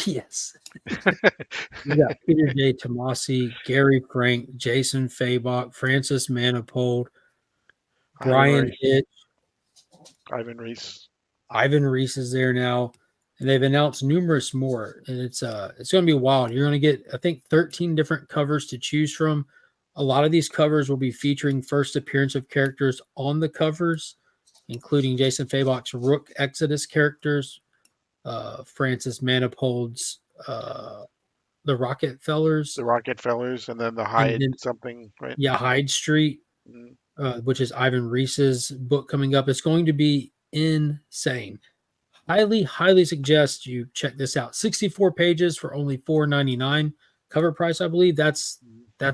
Yes. We got Peter J. Tomasi, Gary Frank, Jason Fabok, Francis Manifold, Brian Hitch, Ivan Reese. Ivan Reese is there now, and they've announced numerous more, and it's going to be wild. You're going to get, I think, 13 different covers to choose from. A lot of these covers will be featuring first appearance of characters on the covers, including Jason Fabok's Rook Exodus characters, Francis Manifold's the Rockefellers, and then the Hyde something, right? Yeah, Hyde Street, which is Ivan Reese's book coming up. It's going to be insane. Highly suggest you check this out. 64 pages for only $4.99 cover price, I believe. That's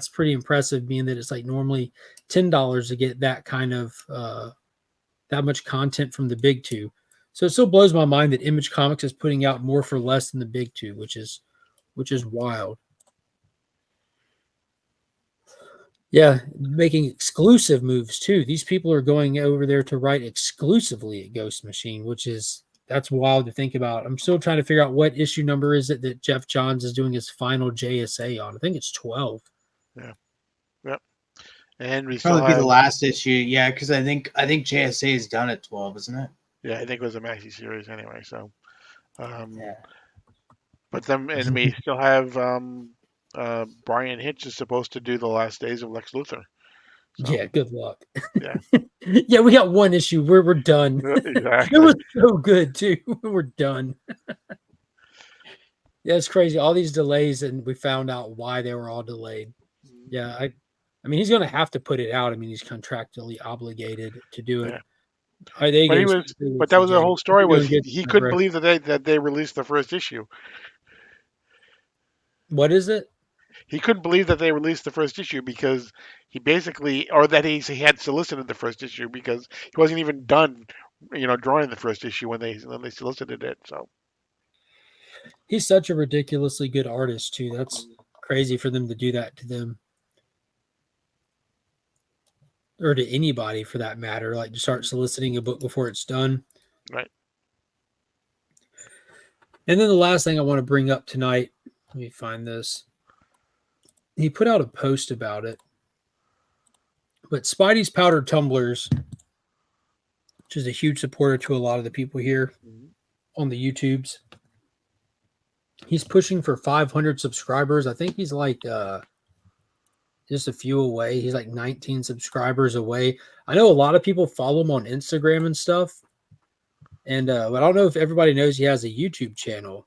pretty impressive, being that it's like normally $10 to get that kind of that much content from the big two. So it still blows my mind that Image Comics is putting out more for less than the big two, which is wild. Yeah, making exclusive moves too. These people are going over there to write exclusively at Ghost Machine, that's wild to think about. I'm still trying to figure out what issue number is it that Jeff Johns is doing his final JSA on. I think it's 12. Yeah. Yep. And we probably be the last issue. Yeah, because I think JSA is done at 12, isn't it? Yeah, I think it was a maxi series anyway. So, yeah. But then, and we still have Brian Hitch is supposed to do the last days of Lex Luthor. So, yeah, good luck. Yeah. Yeah, we got one issue. We're done. Exactly. It was so good too. We're done. Yeah, it's crazy. All these delays, and we found out why they were all delayed. Yeah, I mean, he's going to have to put it out. I mean, he's contractually obligated to do it. Yeah. But that was the whole story. Was he couldn't believe that they released the first issue. What is it? He couldn't believe that they released the first issue because he basically, or that he had solicited the first issue because he wasn't even done drawing the first issue when they solicited it. So he's such a ridiculously good artist too. That's crazy for them to do that to them, or to anybody for that matter. Like to start soliciting a book before it's done. right. And then the last thing I want to bring up tonight, let me find this. He put out a post about it. But Spidey's Powdered Tumblers, which is a huge supporter to a lot of the people here on the YouTubes, he's pushing for 500 subscribers. I think he's like just a few away. He's like 19 subscribers away. I know a lot of people follow him on Instagram and stuff. And but I don't know if everybody knows he has a YouTube channel.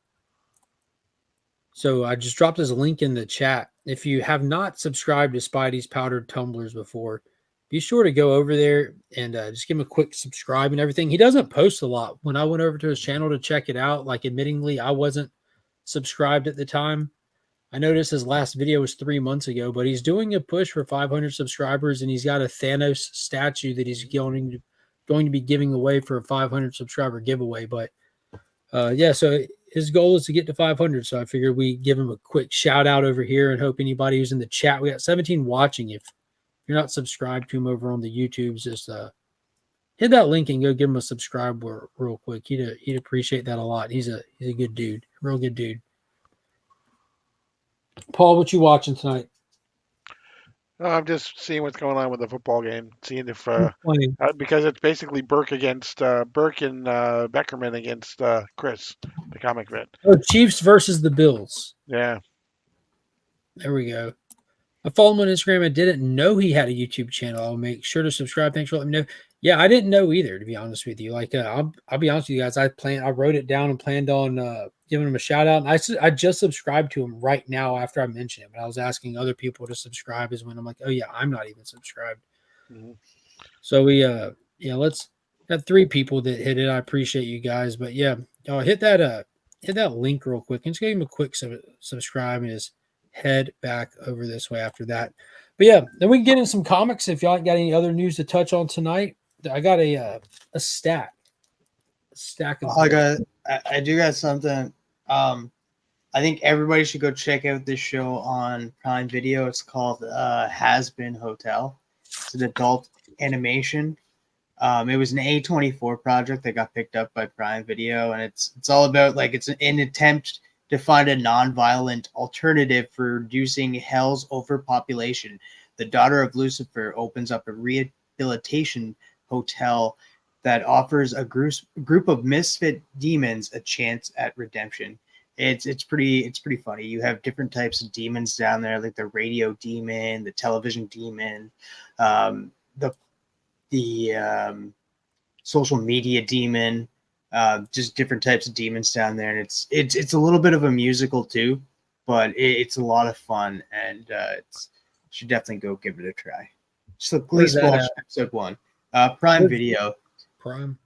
So I just dropped his link in the chat. If you have not subscribed to Spidey's Powdered Tumblers before, be sure to go over there and just give him a quick subscribe and everything. He doesn't post a lot. When I went over to his channel to check it out, like admittingly, I wasn't subscribed at the time. I noticed his last video was 3 months ago, but he's doing a push for 500 subscribers, and he's got a Thanos statue that he's going to be giving away for a 500 subscriber giveaway. But yeah, so his goal is to get to 500. So I figured we give him a quick shout out over here and hope anybody who's in the chat. We got 17 watching. If you're not subscribed to him over on the YouTubes, just hit that link and go give him a subscribe real quick. He'd appreciate that a lot. He's a good dude, real good dude. Paul, what you watching tonight? I'm just seeing what's going on with the football game, seeing if because it's basically Burke and Beckerman against Chris, the comic vet. Oh, Chiefs versus the Bills. Yeah. There we go. I follow him on Instagram. I didn't know he had a YouTube channel. I'll make sure to subscribe. Thanks for letting me know. Yeah, I didn't know either, to be honest with you. Like, I'll be honest with you guys. I wrote it down and planned on giving him a shout out. And I just subscribed to him right now after I mentioned it. But I was asking other people to subscribe is when I'm like, oh yeah, I'm not even subscribed. Mm-hmm. So we let's got 3 people that hit it. I appreciate you guys. But yeah, hit that link real quick and just give him a quick subscribe and just head back over this way after that. But yeah, then we can get in some comics. If y'all got any other news to touch on tonight, I got a stack of I do got something. I think everybody should go check out this show on Prime Video. It's called Has Been Hotel. It's an adult animation. It was an A24 project that got picked up by Prime Video, and it's all about it's an attempt to find a non-violent alternative for reducing hell's overpopulation. The daughter of Lucifer opens up a rehabilitation hotel that offers a group of misfit demons a chance at redemption. It's pretty funny. You have different types of demons down there, like the radio demon, the television demon, the social media demon, just different types of demons down there. And it's a little bit of a musical too, but it's a lot of fun, and you should definitely go give it a try. Just at least watch episode 1. Prime Video. Prime.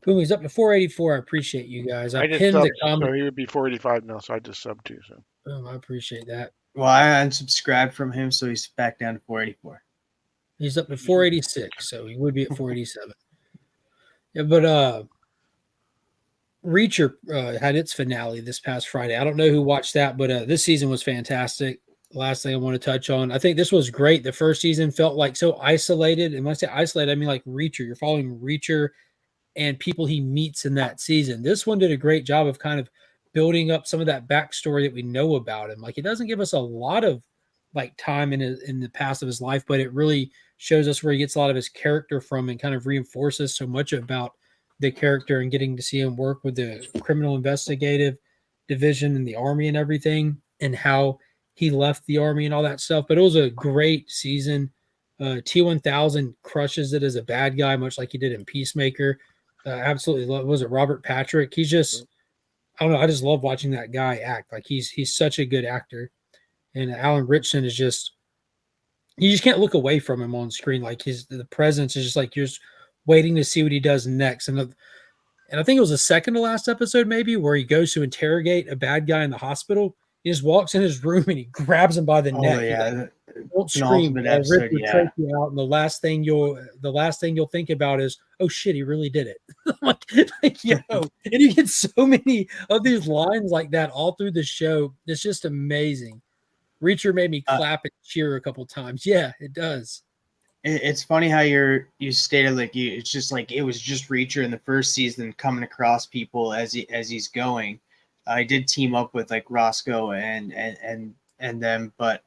Boom, he's up to 484. I appreciate you guys. I pinned the comment. So he would be 485 now, so I just subbed too. So. Boom, I appreciate that. Well, I unsubscribed from him, so he's back down to 484. He's up to 486, so he would be at 487. Yeah, but Reacher had its finale this past Friday. I don't know who watched that, but this season was fantastic. Last thing I want to touch on, I think this was great. The first season felt like so isolated. And when I say isolated, I mean like Reacher. You're following Reacher and people he meets in that season. This one did a great job of kind of building up some of that backstory that we know about him. Like, it doesn't give us a lot of time in the past of his life, but it really shows us where he gets a lot of his character from and kind of reinforces so much about the character, and getting to see him work with the criminal investigative division and the army and everything, and how he left the army and all that stuff. But it was a great season. T-1000 crushes it as a bad guy, much like he did in Peacemaker. Absolutely love. Was it Robert Patrick? He's just, I don't know. I just love watching that guy act. Like, he's such a good actor. And Alan Ritchson is just, you just can't look away from him on screen. Like, the presence is just like, you're just waiting to see what he does next. And I think it was the second to last episode, maybe, where he goes to interrogate a bad guy in the hospital. He just walks in his room and he grabs him by the neck. Yeah, Don't scream. penultimate I'll rip episode, your yeah. trachea out, and the last thing you'll think about is, oh shit, he really did it. And you get so many of these lines like that all through the show. It's just amazing. Reacher made me clap and cheer a couple times. Yeah, it does. It's funny how you stated like it's just like it was just Reacher in the first season coming across people as he's going. I did team up with like Roscoe and them, but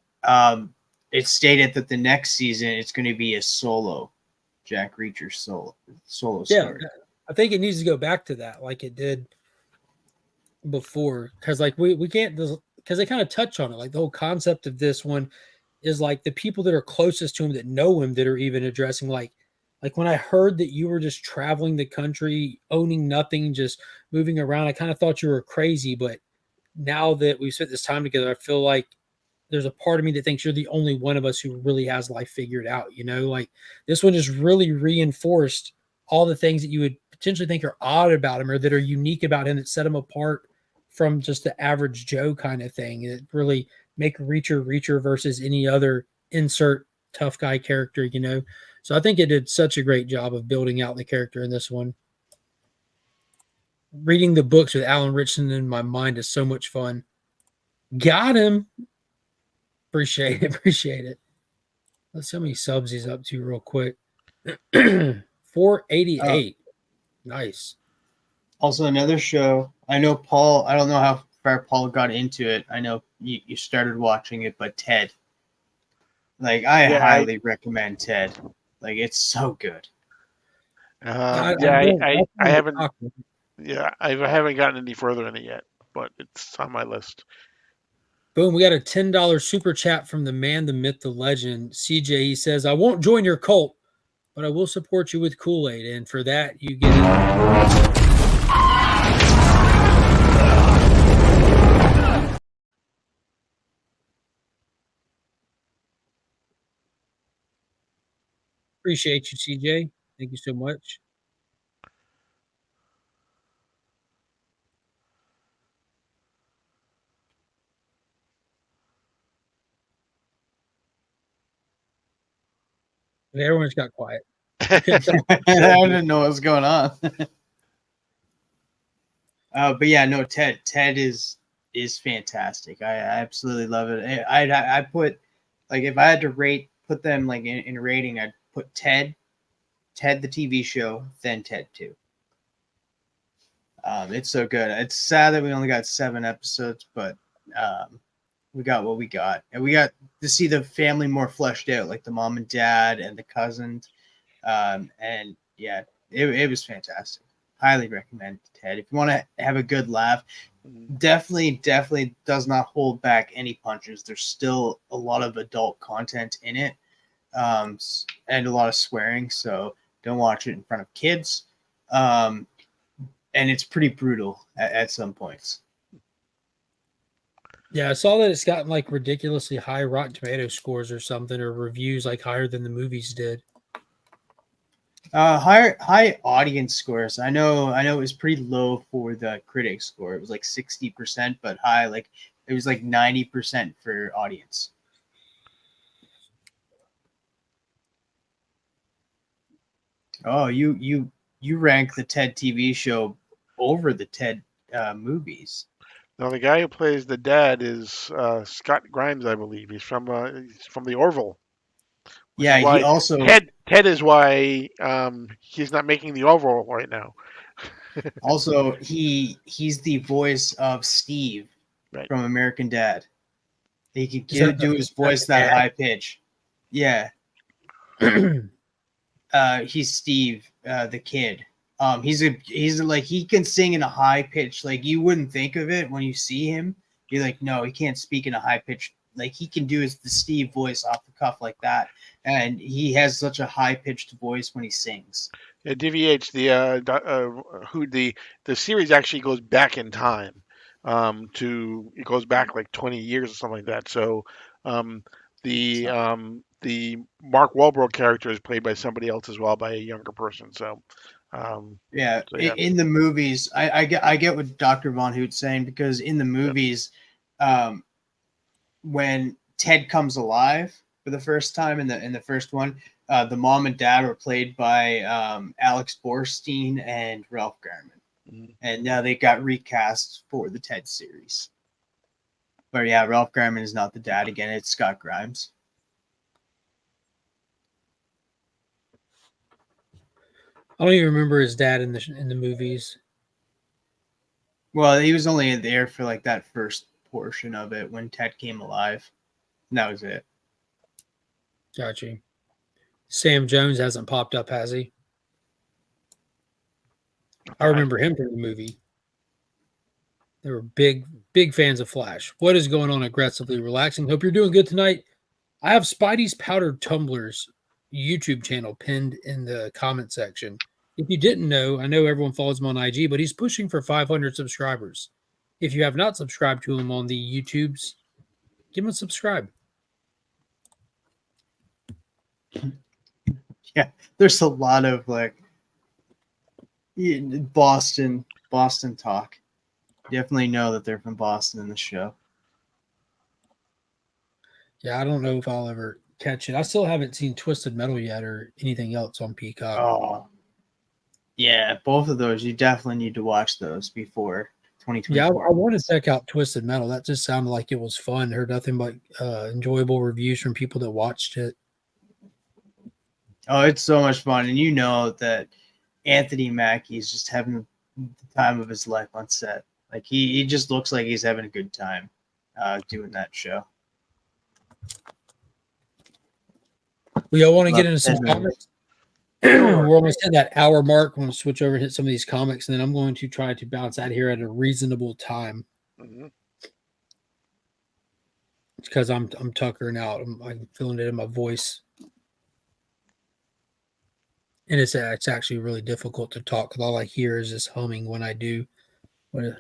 it stated that the next season it's going to be a solo Jack Reacher solo story. I think it needs to go back to that like it did before, because like we can't, because they kind of touch on it, like the whole concept of this one is like the people that are closest to him that know him that are even addressing like when I heard that you were just traveling the country, owning nothing, just moving around, I kind of thought you were crazy. But now that we've spent this time together, I feel like there's a part of me that thinks you're the only one of us who really has life figured out. Like this one just really reinforced all the things that you would potentially think are odd about him or that are unique about him that set him apart from just the average Joe kind of thing. It really make Reacher versus any other insert tough guy character, So I think it did such a great job of building out the character in this one. Reading the books with Alan Richardson in my mind is so much fun. Got him. Appreciate it. Let's see how many subs he's up to real quick. 488. Nice. Also, another show. I know Paul. I don't know how far Paul got into it. I know you started watching it, but Ted. Like I highly recommend Ted. Like it's so good. I haven't. Yeah, I haven't gotten any further in it yet, but it's on my list. Boom, we got a $10 super chat from the man, the myth, the legend. CJ, he says, I won't join your cult, but I will support you with Kool-Aid. And for that, you get Appreciate you, CJ. Thank you so much. And everyone just got quiet. I didn't know what was going on. But yeah, no, Ted is fantastic. I absolutely love it. I put like if I had to put them like in a rating, I'd put Ted the TV show, then Ted 2. It's so good. It's sad that we only got 7 episodes, but we got what we got, and we got to see the family more fleshed out, like the mom and dad and the cousins. And yeah, it was fantastic. Highly recommend Ted. If you want to have a good laugh, definitely does not hold back any punches. There's still a lot of adult content in it, and a lot of swearing. So don't watch it in front of kids. And it's pretty brutal at some points. Yeah, I saw that it's gotten like ridiculously high Rotten Tomato scores or something, or reviews like higher than the movies did. High audience scores. I know it was pretty low for the critic score. It was like 60%, but high, like it was like 90% for audience. Oh, you rank the Ted TV show over the Ted movies. Now the guy who plays the dad is Scott Grimes, I believe. He's from the Orville. Yeah, he also Ted is why he's not making the Orville right now. Also, he's the voice of Steve from American Dad. He could do his voice that high pitch. Yeah. He's Steve, the kid. He's like he can sing in a high pitch. Like you wouldn't think of it when you see him. You're like, no, he can't speak in a high pitch. Like he can do the Steve voice off the cuff like that, and he has such a high pitched voice when he sings. Yeah, DVH, the series actually goes back in time. It goes back like 20 years or something like that. So the Mark Wahlberg character is played by somebody else as well, by a younger person. So in the movies, I get what Dr. Von Hoot's saying, because in the movies, when Ted comes alive, for the first time in the first one. The mom and dad were played by Alex Borstein and Ralph Garman, and now they got recast for the Ted series. But yeah, Ralph Garman is not the dad again; it's Scott Grimes. I don't even remember his dad in the movies. Well, he was only there for like that first portion of it when Ted came alive. And that was it. Gotcha. Sam Jones hasn't popped up, has he? I remember him from the movie. They were big fans of Flash. What is going on, Aggressively Relaxing? Hope you're doing good tonight. I have Spidey's Powdered Tumblers YouTube channel pinned in the comment section. If you didn't know, I know everyone follows him on IG, but he's pushing for 500 subscribers. If you have not subscribed to him on the YouTubes, give him a subscribe. Yeah, there's a lot of like Boston talk. Definitely know that they're from Boston in the show. Yeah, I don't know if I'll ever catch it. I still haven't seen Twisted Metal yet or anything else on Peacock. Oh, yeah, both of those. You definitely need to watch those before 2024. Yeah, I want to check out Twisted Metal. That just sounded like it was fun. Heard nothing but enjoyable reviews from people that watched it. Oh, it's so much fun. And you know that Anthony Mackie is just having the time of his life on set. Like he just looks like he's having a good time doing that show. We all want to get into some comics. We're almost at that hour mark. I'm going to switch over and hit some of these comics, and then I'm going to try to bounce out here at a reasonable time. It's because I'm tuckering out. I'm feeling it in my voice. And it's actually really difficult to talk because all I hear is this humming when I do. So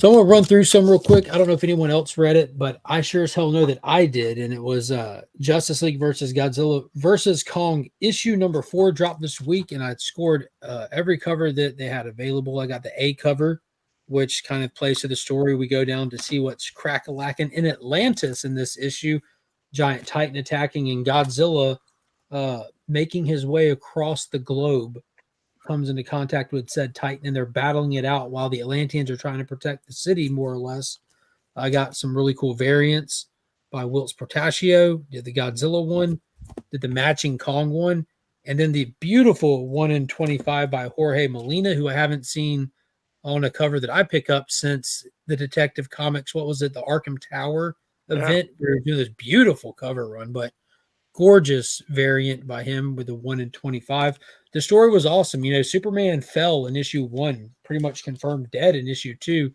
I'm going to run through some real quick. I don't know if anyone else read it, but I sure as hell know that I did. And it was Justice League versus Godzilla versus Kong issue number 4 dropped this week. And I scored every cover that they had available. I got the A cover, which kind of plays to the story. We go down to see what's crack-a-lacking in Atlantis in this issue. Giant Titan attacking and Godzilla making his way across the globe. Comes into contact with said Titan and they're battling it out while the Atlanteans are trying to protect the city, more or less. I got some really cool variants by Wilts Portacio, did the Godzilla one, did the matching Kong one, and then the beautiful 1 in 25 by Jorge Molina, who I haven't seen on a cover that I pick up since the Detective Comics, what was it, the Arkham Tower event. We were doing this beautiful cover run, but gorgeous variant by him with the 1 in 25. The story was awesome. You know, Superman fell in issue 1, pretty much confirmed dead in issue 2.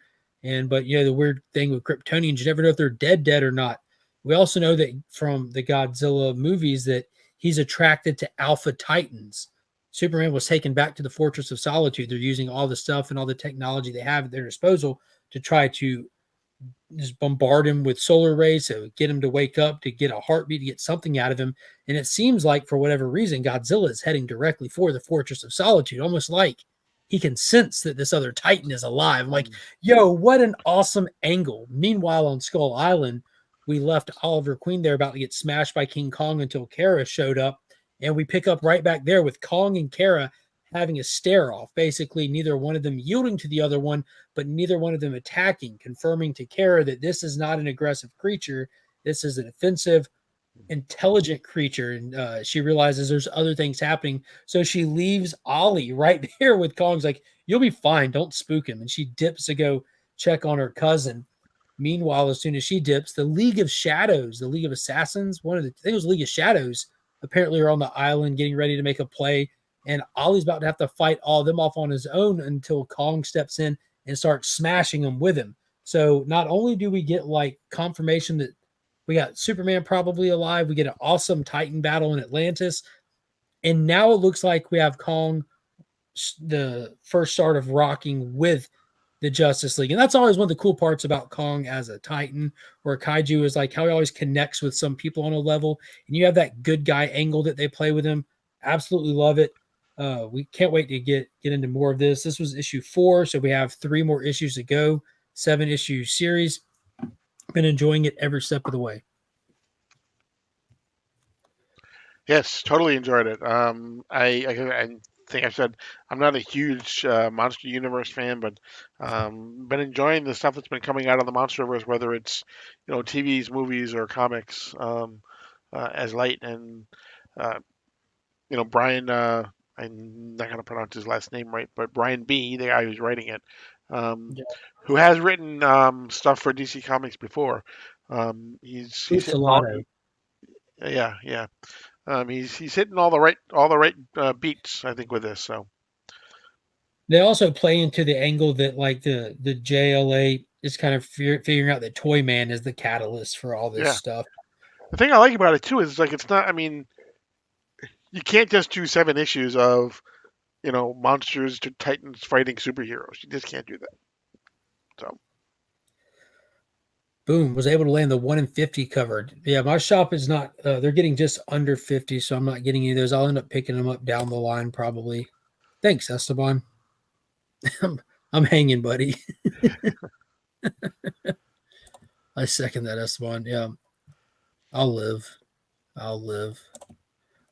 But you know, the weird thing with Kryptonians, you never know if they're dead or not. We also know that from the Godzilla movies that he's attracted to Alpha Titans. Superman was taken back to the Fortress of Solitude. They're using all the stuff and all the technology they have at their disposal to try to just bombard him with solar rays to get him to wake up, to get a heartbeat, to get something out of him. And it seems like for whatever reason, Godzilla is heading directly for the Fortress of Solitude, almost like he can sense that this other Titan is alive. I'm like, yo, what an awesome angle. Meanwhile, on Skull Island, we left Oliver Queen there about to get smashed by King Kong until Kara showed up. And we pick up right back there with Kong and Kara having a stare off, basically neither one of them yielding to the other one, but neither one of them attacking, confirming to Kara that this is not an aggressive creature. This is an offensive, intelligent creature. And she realizes there's other things happening. So she leaves Ollie right there with Kong's like, you'll be fine. Don't spook him. And she dips to go check on her cousin. Meanwhile, as soon as she dips, the League of Shadows, the League of Assassins, I think it was League of Shadows, apparently are on the island getting ready to make a play. And Ollie's about to have to fight all of them off on his own until Kong steps in and starts smashing them with him. So not only do we get like confirmation that we got Superman probably alive, we get an awesome Titan battle in Atlantis. And now it looks like we have Kong, the first start of rocking with the Justice League. And that's always one of the cool parts about Kong as a Titan or a kaiju is like how he always connects with some people on a level. And you have that good guy angle that they play with him. Absolutely love it. We can't wait to get into more of this. This was issue 4, so we have 3 more issues to go. 7-issue series. Been enjoying it every step of the way. Yes, totally enjoyed it. I think I said I'm not a huge Monster Universe fan, but been enjoying the stuff that's been coming out of the Monsterverse, whether it's TVs, movies, or comics, as late. And uh, Brian, I'm not gonna pronounce his last name right, but Brian B, the guy who's writing it, um, Yeah. who has written stuff for DC Comics before. He's hitting all. Buccellato. Yeah, yeah. He's hitting all the right beats, I think, with this. So They also play into the angle that like the JLA is kind of figuring out that Toy Man is the catalyst for all this yeah, stuff. the thing I like about it too is like it's not. I mean, you can't just do 7 issues of monsters to titans fighting superheroes. You just can't do that. So Boom, was able to land the 1 in 50 covered. Yeah, my shop is not. They're getting just under 50, so I'm not getting any of those. I'll end up picking them up down the line probably. Thanks, Esteban. I'm hanging, buddy. I second that, Esteban. Yeah, I'll live. I'll live.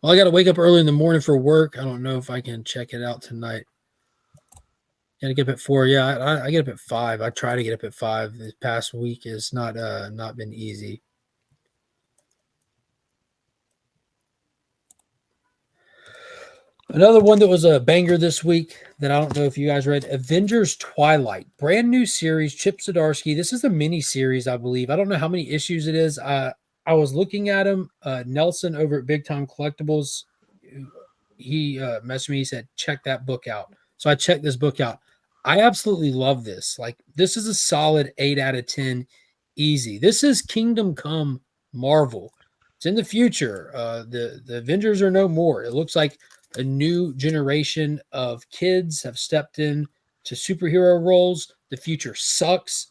Well, I got to wake up early in the morning for work. I don't know if I can check it out tonight. Got to get up at 4. Yeah, I get up at 5. I try to get up at 5. This past week has not been easy. Another one that was a banger this week that I don't know if you guys read, Avengers Twilight, brand new series, Chip Zdarsky. This is a mini series, I believe. I don't know how many issues it is. I was looking at him. Nelson over at Big Time Collectibles, he messaged me. He said, check that book out. So I checked this book out. I absolutely love this. Like, this is a solid 8 out of 10. Easy. This is Kingdom Come Marvel. It's in the future. The Avengers are no more. It looks like a new generation of kids have stepped in to superhero roles. The future sucks.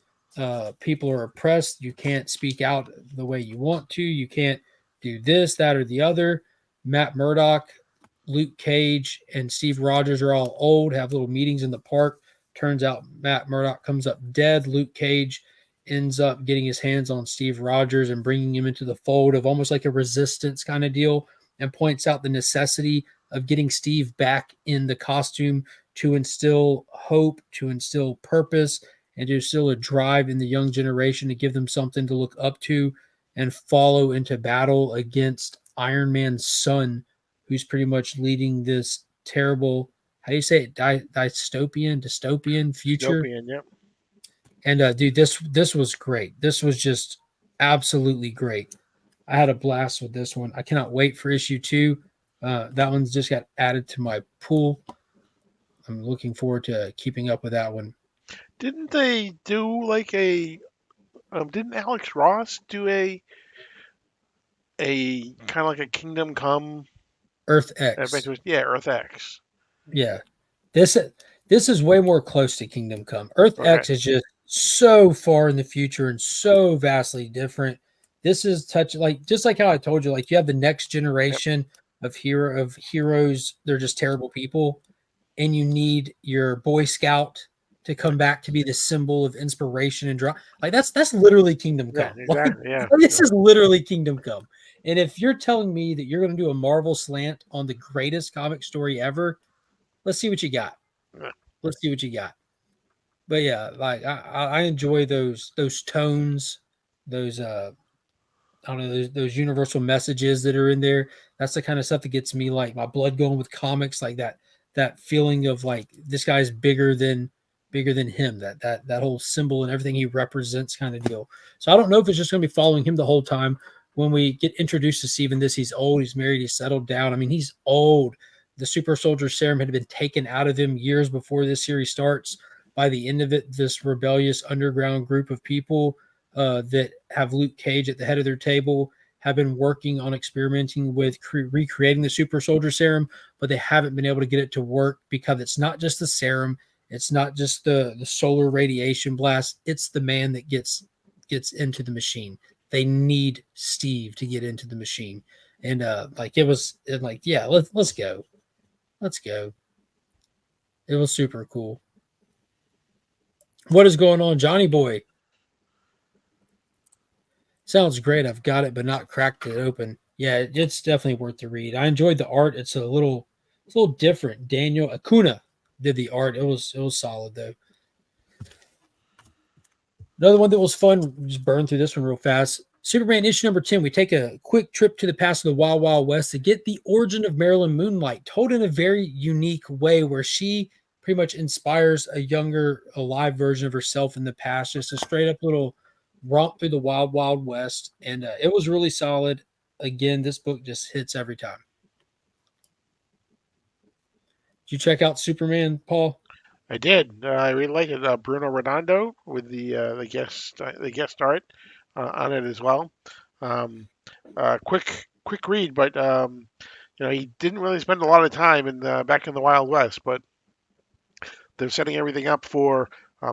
People are oppressed. You can't speak out the way you want to. You can't do this, that, or the other. Matt Murdock, Luke Cage, and Steve Rogers are all old, have little meetings in the park. Turns out Matt Murdock comes up dead. Luke Cage ends up getting his hands on Steve Rogers and bringing him into the fold of almost like a resistance kind of deal, and points out the necessity of getting Steve back in the costume to instill hope, to instill purpose, and to instill a drive in the young generation to give them something to look up to and follow into battle against Iron Man's son, who's pretty much leading this terrible, how do you say it, dystopian future. dystopian, yep. And dude, this was great. This was just absolutely great. I had a blast with this one. I cannot wait for issue 2. That one's just got added to my pool. I'm looking forward to keeping up with that one. Didn't they do like a? Didn't Alex Ross do a kind of like a Kingdom Come Earth X. adventure? Yeah, Earth X. Yeah. This is way more close to Kingdom Come. Earth Okay. X is just so far in the future and so vastly different. This is just like how I told you, like you have the next generation of heroes. They're just terrible people, and you need your Boy Scout to come back to be the symbol of inspiration and drive. Like that's literally Kingdom Yeah, Come. exactly. Yeah. This is literally Kingdom Come. And if you're telling me that you're going to do a Marvel slant on the greatest comic story ever, let's see what you got. Yeah. Let's see what you got. But yeah, like I enjoy those tones, those I don't know, those universal messages that are in there. That's the kind of stuff that gets me like my blood going with comics, like that feeling of like this guy's bigger than him, that whole symbol and everything he represents kind of deal. So I don't know if it's just going to be following him the whole time. When we get introduced to Steven, he's old, he's married, he's settled down. I mean, he's old. The super soldier serum had been taken out of him years before this series starts. By the end of it, this rebellious underground group of people that have Luke Cage at the head of their table have been working on experimenting with recreating the super soldier serum, but they haven't been able to get it to work because it's not just the serum, it's not just the solar radiation blast, it's the man that gets into the machine. They need Steve to get into the machine. And yeah, let's go. Let's go. It was super cool. What is going on, Johnny boy? Sounds great. I've got it, but not cracked it open. Yeah, it's definitely worth the read. I enjoyed the art. It's a little different. Daniel Acuna did the art. It was solid though. Another one that was fun. Just burn through this one real fast. Superman issue number 10. We take a quick trip to the past of the Wild Wild West to get the origin of Marilyn Moonlight, told in a very unique way, where she pretty much inspires a younger, alive version of herself in the past. Just a straight up little romp through the Wild Wild West, and it was really solid. Again, this book just hits every time. Did you check out Superman, Paul? I did. I really like it. Bruno Redondo with the guest art on it as well. Um, quick read, but he didn't really spend a lot of time back in the Wild West, but they're setting everything up for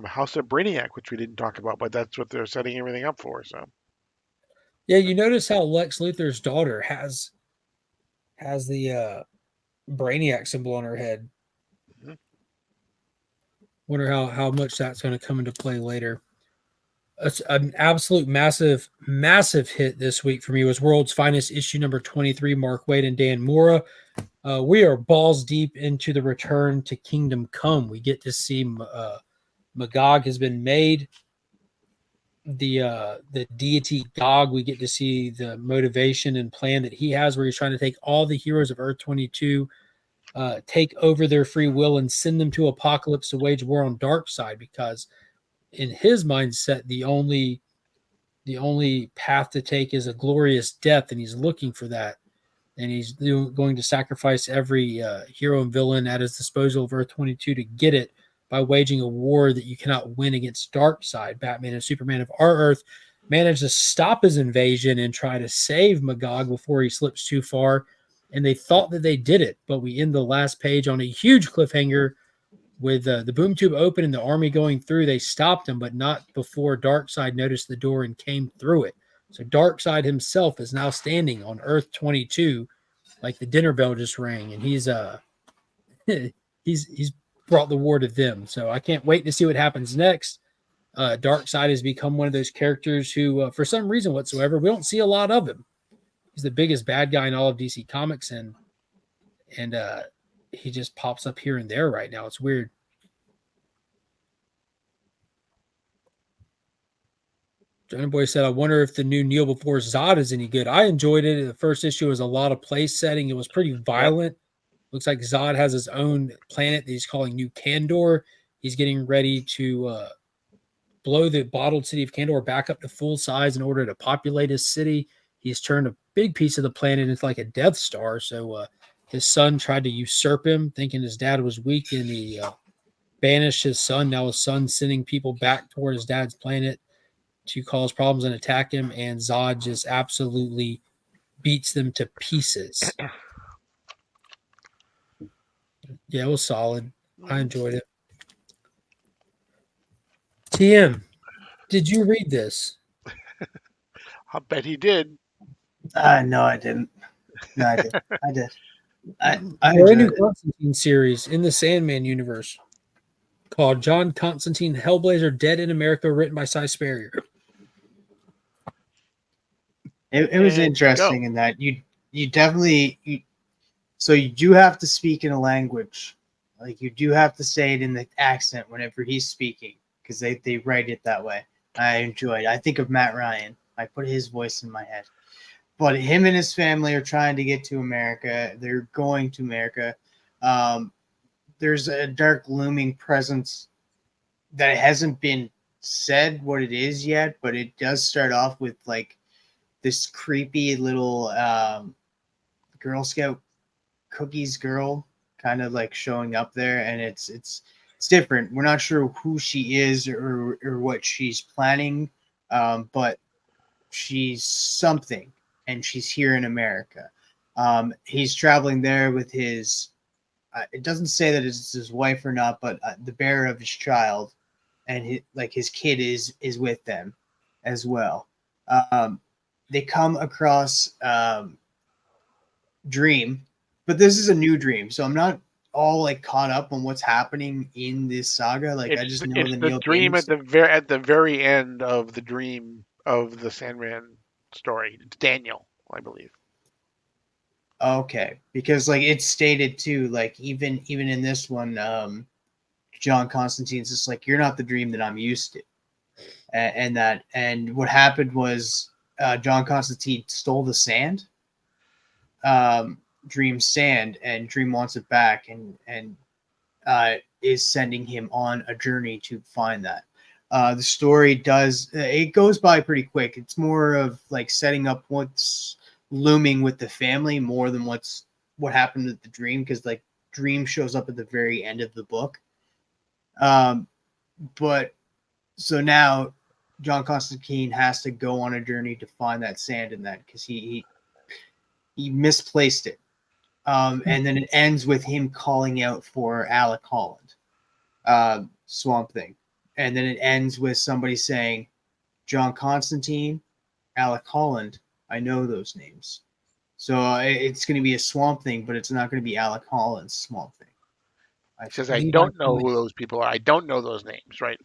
House of Brainiac, which we didn't talk about, but that's what they're setting everything up for. So Yeah, you notice how Lex Luthor's daughter has the Brainiac symbol on her head. Mhm. Wonder how much that's going to come into play later. It's an absolute massive hit this week for me. Was World's Finest issue number 23, Mark Waid and Dan Mora. We are balls deep into the return to Kingdom Come. We get to see Magog has been made the deity Gog. We get to see the motivation and plan that he has, where he's trying to take all the heroes of Earth 22, take over their free will and send them to Apocalypse to wage war on Darkseid, because in his mindset the only path to take is a glorious death, and he's looking for that, and he's going to sacrifice every hero and villain at his disposal of Earth 22 to get it, by waging a war that you cannot win against Darkseid. Batman and Superman of our Earth manage to stop his invasion and try to save Magog before he slips too far, and they thought that they did it, but we end the last page on a huge cliffhanger with the boom tube open and the army going through. They stopped him, but not before Darkseid noticed the door and came through it. So Darkseid himself is now standing on Earth 22, like the dinner bell just rang, and he's he's brought the war to them. So I can't wait to see what happens next. Darkseid has become one of those characters who, for some reason whatsoever, we don't see a lot of him. He's the biggest bad guy in all of DC Comics, and he just pops up here and there right now. It's weird. Johnny Boy said, I wonder if the new Kneel Before Zod is any good. I enjoyed it. The first issue was a lot of place setting. It was pretty violent. Yep. Looks like Zod has his own planet that he's calling New Kandor. He's getting ready to blow the bottled city of Kandor back up to full size in order to populate his city. He's turned a big piece of the planet into like a Death Star. So his son tried to usurp him, thinking his dad was weak, and he banished his son. Now his son's sending people back toward his dad's planet to cause problems and attack him, and Zod just absolutely beats them to pieces. Yeah, it was solid. I enjoyed it. TM, did you read this? I bet he did. No, I didn't. No, I did. I did. I enjoyed new Constantine series in the Sandman universe called John Constantine Hellblazer Dead in America, written by Cy Spurrier. It was interesting in that you definitely so you do have to speak in a language, like you do have to say it in the accent whenever he's speaking, because they write it that way. I enjoyed. I think of Matt Ryan. I put his voice in my head. But him and his family are trying to get to America. They're going to America. There's a dark looming presence that hasn't been said what it is yet, but it does start off with like this creepy little Girl Scout cookies girl kind of like showing up there, and it's different. We're not sure who she is or what she's planning, but she's something, and she's here in America. He's traveling there with his it doesn't say that it's his wife or not, but the bearer of his child, and his kid is with them as well. They come across Dream, but this is a new Dream, so I'm not all like caught up on what's happening in this saga. Like I just know the Dream at the very end of the Dream of the Sandman story. It's Daniel, I believe. Okay, because like it's stated too, like even in this one, John Constantine's just like, you're not the dream that I'm used to, and what happened was John Constantine stole the sand, Dream's sand, and Dream wants it back, and is sending him on a journey to find that. The story it goes by pretty quick. It's more of like setting up what's looming with the family more than what happened with the Dream, because like Dream shows up at the very end of the book. But so now John Constantine has to go on a journey to find that sand in that, because he misplaced it. And then it ends with him calling out for Alec Holland, Swamp Thing. And then it ends with somebody saying, John Constantine, Alec Holland, I know those names. So it's going to be a Swamp Thing, but it's not going to be Alec Holland's Swamp Thing. He says, I don't know who those people are. I don't know those names, right?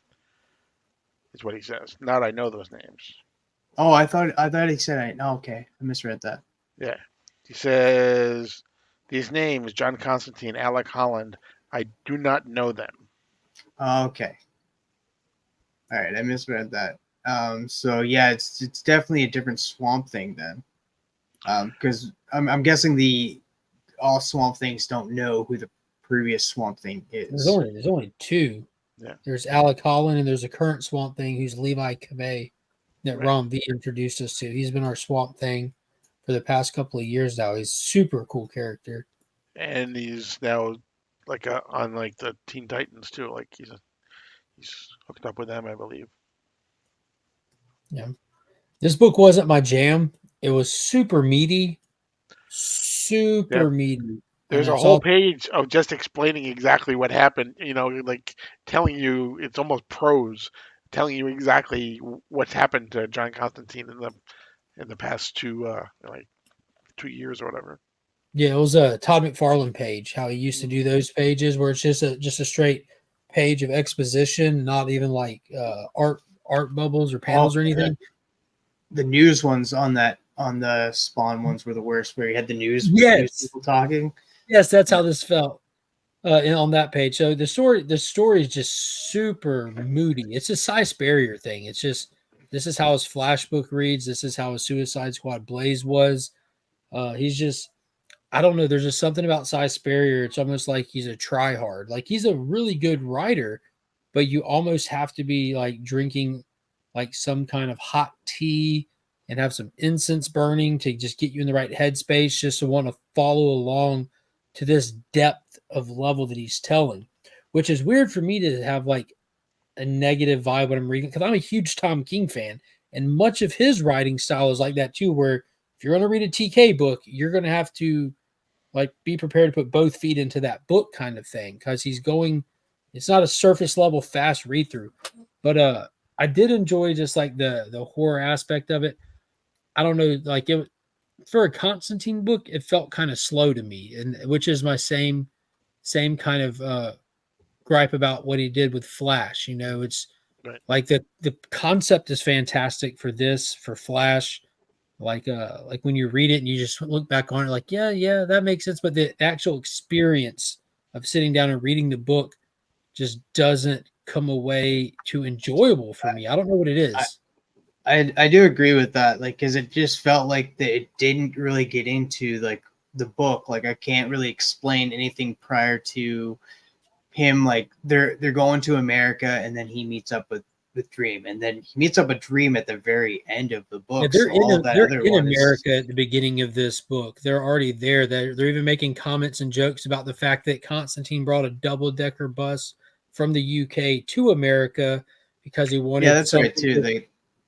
Is what he says. Not I know those names. Oh, I thought he said okay. I misread that. Yeah. He says, these names, John Constantine, Alec Holland, I do not know them. Okay. All right, I misread that. So yeah, it's definitely a different Swamp Thing then. Because I'm guessing all Swamp Things don't know who the previous Swamp Thing is. There's only two. Yeah. There's Alec Holland, and there's a current Swamp Thing who's Levi Kaveh that Right. Ron V introduced us to. He's been our Swamp Thing for the past couple of years now. He's a super cool character. And he's now like on like the Teen Titans too. Like he's hooked up with them, I believe. Yeah. This book wasn't my jam. It was super meaty. Super meaty. There's a whole page of just explaining exactly what happened, like telling you, it's almost prose, telling you exactly what's happened to John Constantine in the past 2 years or whatever. Yeah, it was a Todd McFarlane page, how he used to do those pages where it's just a straight page of exposition, not even like art bubbles or panels or anything. The news ones on the Spawn ones were the worst, where you had the news people talking. Yes, that's how this felt on that page. So the story is just super moody. It's a Cy Sperrier thing. It's just, this is how his Flash book reads. This is how his Suicide Squad Blaze was. He's just, I don't know. There's just something about Cy Sperrier. It's almost like he's a tryhard. Like, he's a really good writer, but you almost have to be like drinking like some kind of hot tea and have some incense burning to just get you in the right headspace, just to want to follow along to this depth of level that he's telling, which is weird for me to have like a negative vibe when I'm reading, because I'm a huge Tom King fan, and much of his writing style is like that too, where if you're going to read a TK book, you're going to have to like be prepared to put both feet into that book kind of thing, because it's not a surface level fast read through. But I did enjoy just like the horror aspect of it. I don't know, like it for a Constantine book, it felt kind of slow to me, and which is my same kind of gripe about what he did with Flash. It's right. Like the concept is fantastic for Flash. Like when you read it and you just look back on it, like, yeah, that makes sense. But the actual experience of sitting down and reading the book just doesn't come away too enjoyable for me. I don't know what it is. I do agree with that, like, because it just felt like that it didn't really get into like the book. Like, I can't really explain anything prior to him. Like, they're going to America, and then he meets up with Dream, and then he meets up with Dream at the very end of the book. Yeah, they're in America at the beginning of this book. They're already there. They're even making comments and jokes about the fact that Constantine brought a double-decker bus from the UK to America because he wanted. Yeah, that's right too.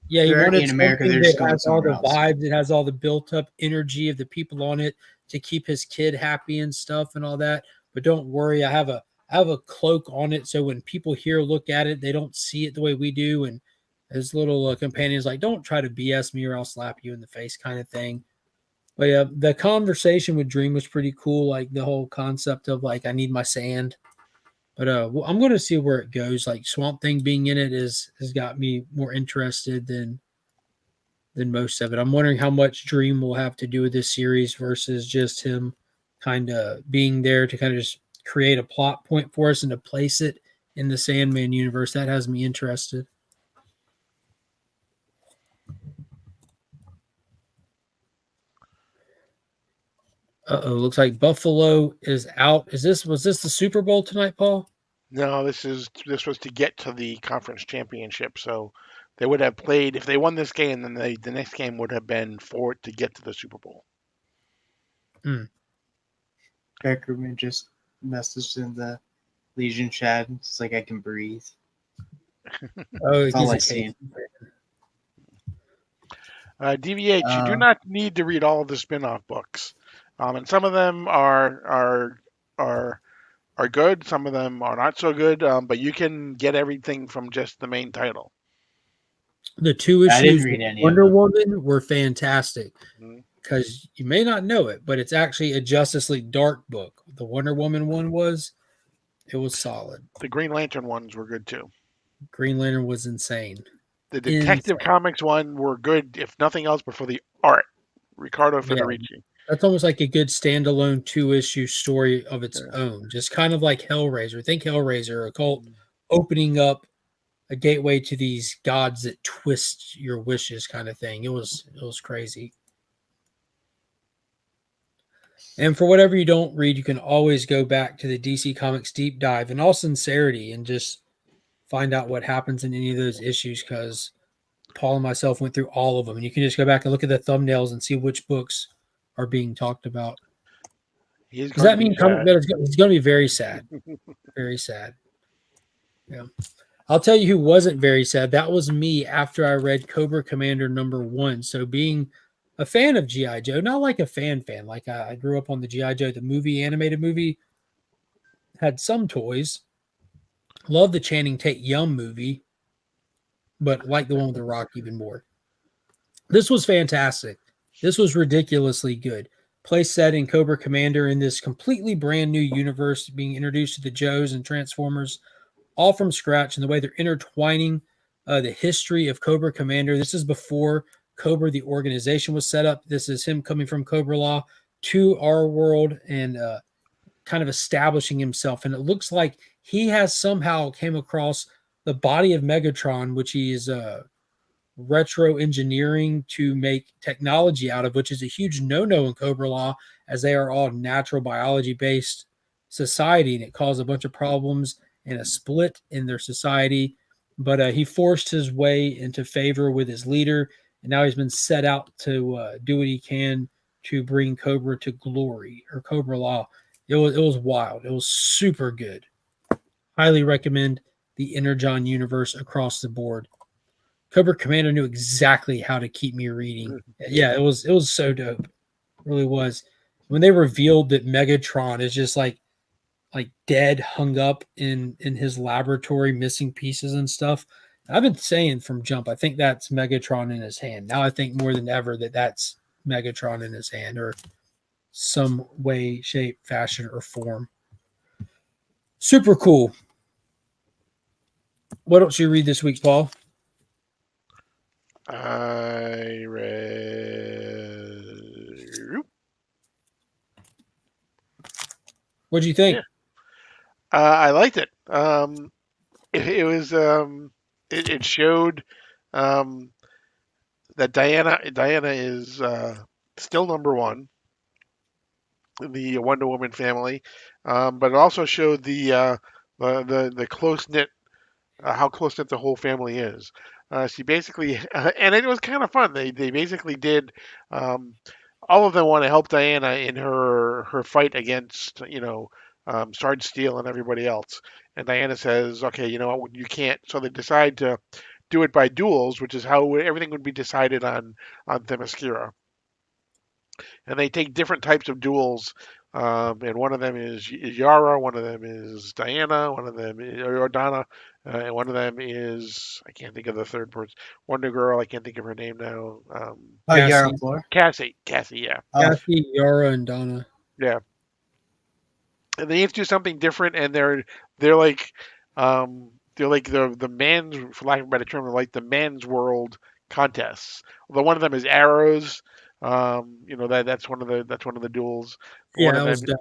He wanted in America. That just going has all the else. vibes. It has all the built-up energy of the people on it to keep his kid happy and stuff and all that. But don't worry, I have a cloak on it, so when people here look at it, they don't see it the way we do. And his little companion's like, don't try to BS me or I'll slap you in the face kind of thing. But yeah, the conversation with Dream was pretty cool. Like the whole concept of like, I need my sand. But I'm going to see where it goes. Like Swamp Thing being in it has got me more interested than than most of it. I'm wondering how much Dream will have to do with this series versus just him kind of being there to kind of just create a plot point for us and to place it in the Sandman universe. That has me interested. Looks like Buffalo is out. Was this the Super Bowl tonight, Paul? No, this was to get to the conference championship. So they would have played if they won this game, then the next game would have been for it to get to the Super Bowl. Beckerman just messaged in the Legion chat. It's like I can breathe. Oh, That's all I see. DVH, you do not need to read all of the spin-off books, and some of them are good. Some of them are not so good, but you can get everything from just the main title. The 2 issues with Wonder Woman were fantastic because you may not know it, but it's actually a Justice League Dark book. The Wonder Woman one was solid. The Green Lantern ones were good too. Green Lantern was insane. The Detective Comics one were good, if nothing else, but for the art. Ricardo Federici. Yeah, that's almost like a good standalone 2-issue story of its own, just kind of like Hellraiser. Think Hellraiser, a cult opening up a gateway to these gods that twist your wishes, kind of thing. It was crazy. And for whatever you don't read, you can always go back to the DC Comics deep dive in all sincerity and just find out what happens in any of those issues, because Paul and myself went through all of them, and you can just go back and look at the thumbnails and see which books are being talked about. Does that mean it's going to be very sad? Very sad. Yeah. I'll tell you who wasn't very sad. That was me after I read Cobra Commander #1. So being a fan of G.I. Joe, not like a fan, like I grew up on the G.I. Joe, the movie, animated movie, had some toys. Love the Channing Tatum movie, but like the one with The Rock even more. This was fantastic. This was ridiculously good. Place set in Cobra Commander in this completely brand new universe, being introduced to the Joes and Transformers all from scratch, and the way they're intertwining the history of Cobra Commander. This is before Cobra, the organization, was set up. This is him coming from Cobra Law to our world and kind of establishing himself. And it looks like he has somehow came across the body of Megatron, which he is retro engineering to make technology out of, which is a huge no-no in Cobra Law, as they are all natural biology based society, and it caused a bunch of problems and a split in their society. But he forced his way into favor with his leader, and now he's been set out to do what he can to bring Cobra to glory, or Cobra Law. It was wild. It was super good. Highly recommend the Energon universe across the board. Cobra Commander knew exactly how to keep me reading. Yeah, it was so dope. It really was. When they revealed that Megatron is just like dead, hung up in his laboratory, missing pieces and stuff. I've been saying from jump, I think that's Megatron in his hand. Now I think more than ever that that's Megatron in his hand, or some way, shape, fashion, or form. Super cool. What else you read this week, Paul? I read. What'd you think? Yeah. I liked it. It was. It showed that Diana is still number one in the Wonder Woman family, but it also showed the close knit, how close knit the whole family is. She basically, and it was kind of fun. They basically did. All of them want to help Diana in her fight against Sarge Steele and everybody else. And Diana says, "Okay, you know what? You can't." So they decide to do it by duels, which is how everything would be decided on Themyscira. And they take different types of duels, and one of them is Yara, one of them is Diana, one of them is or Donna, and one of them is, I can't think of the third person. Wonder Girl, I can't think of her name now. Yara Flor. Cassie, yeah. Cassie, Yara, and Donna. Yeah. And they have to do something different, and they're like the man's, for lack of a better term, they're like the man's world contests. Although one of them is arrows. That's one of the duels. But Yeah, one of that was them, dumb.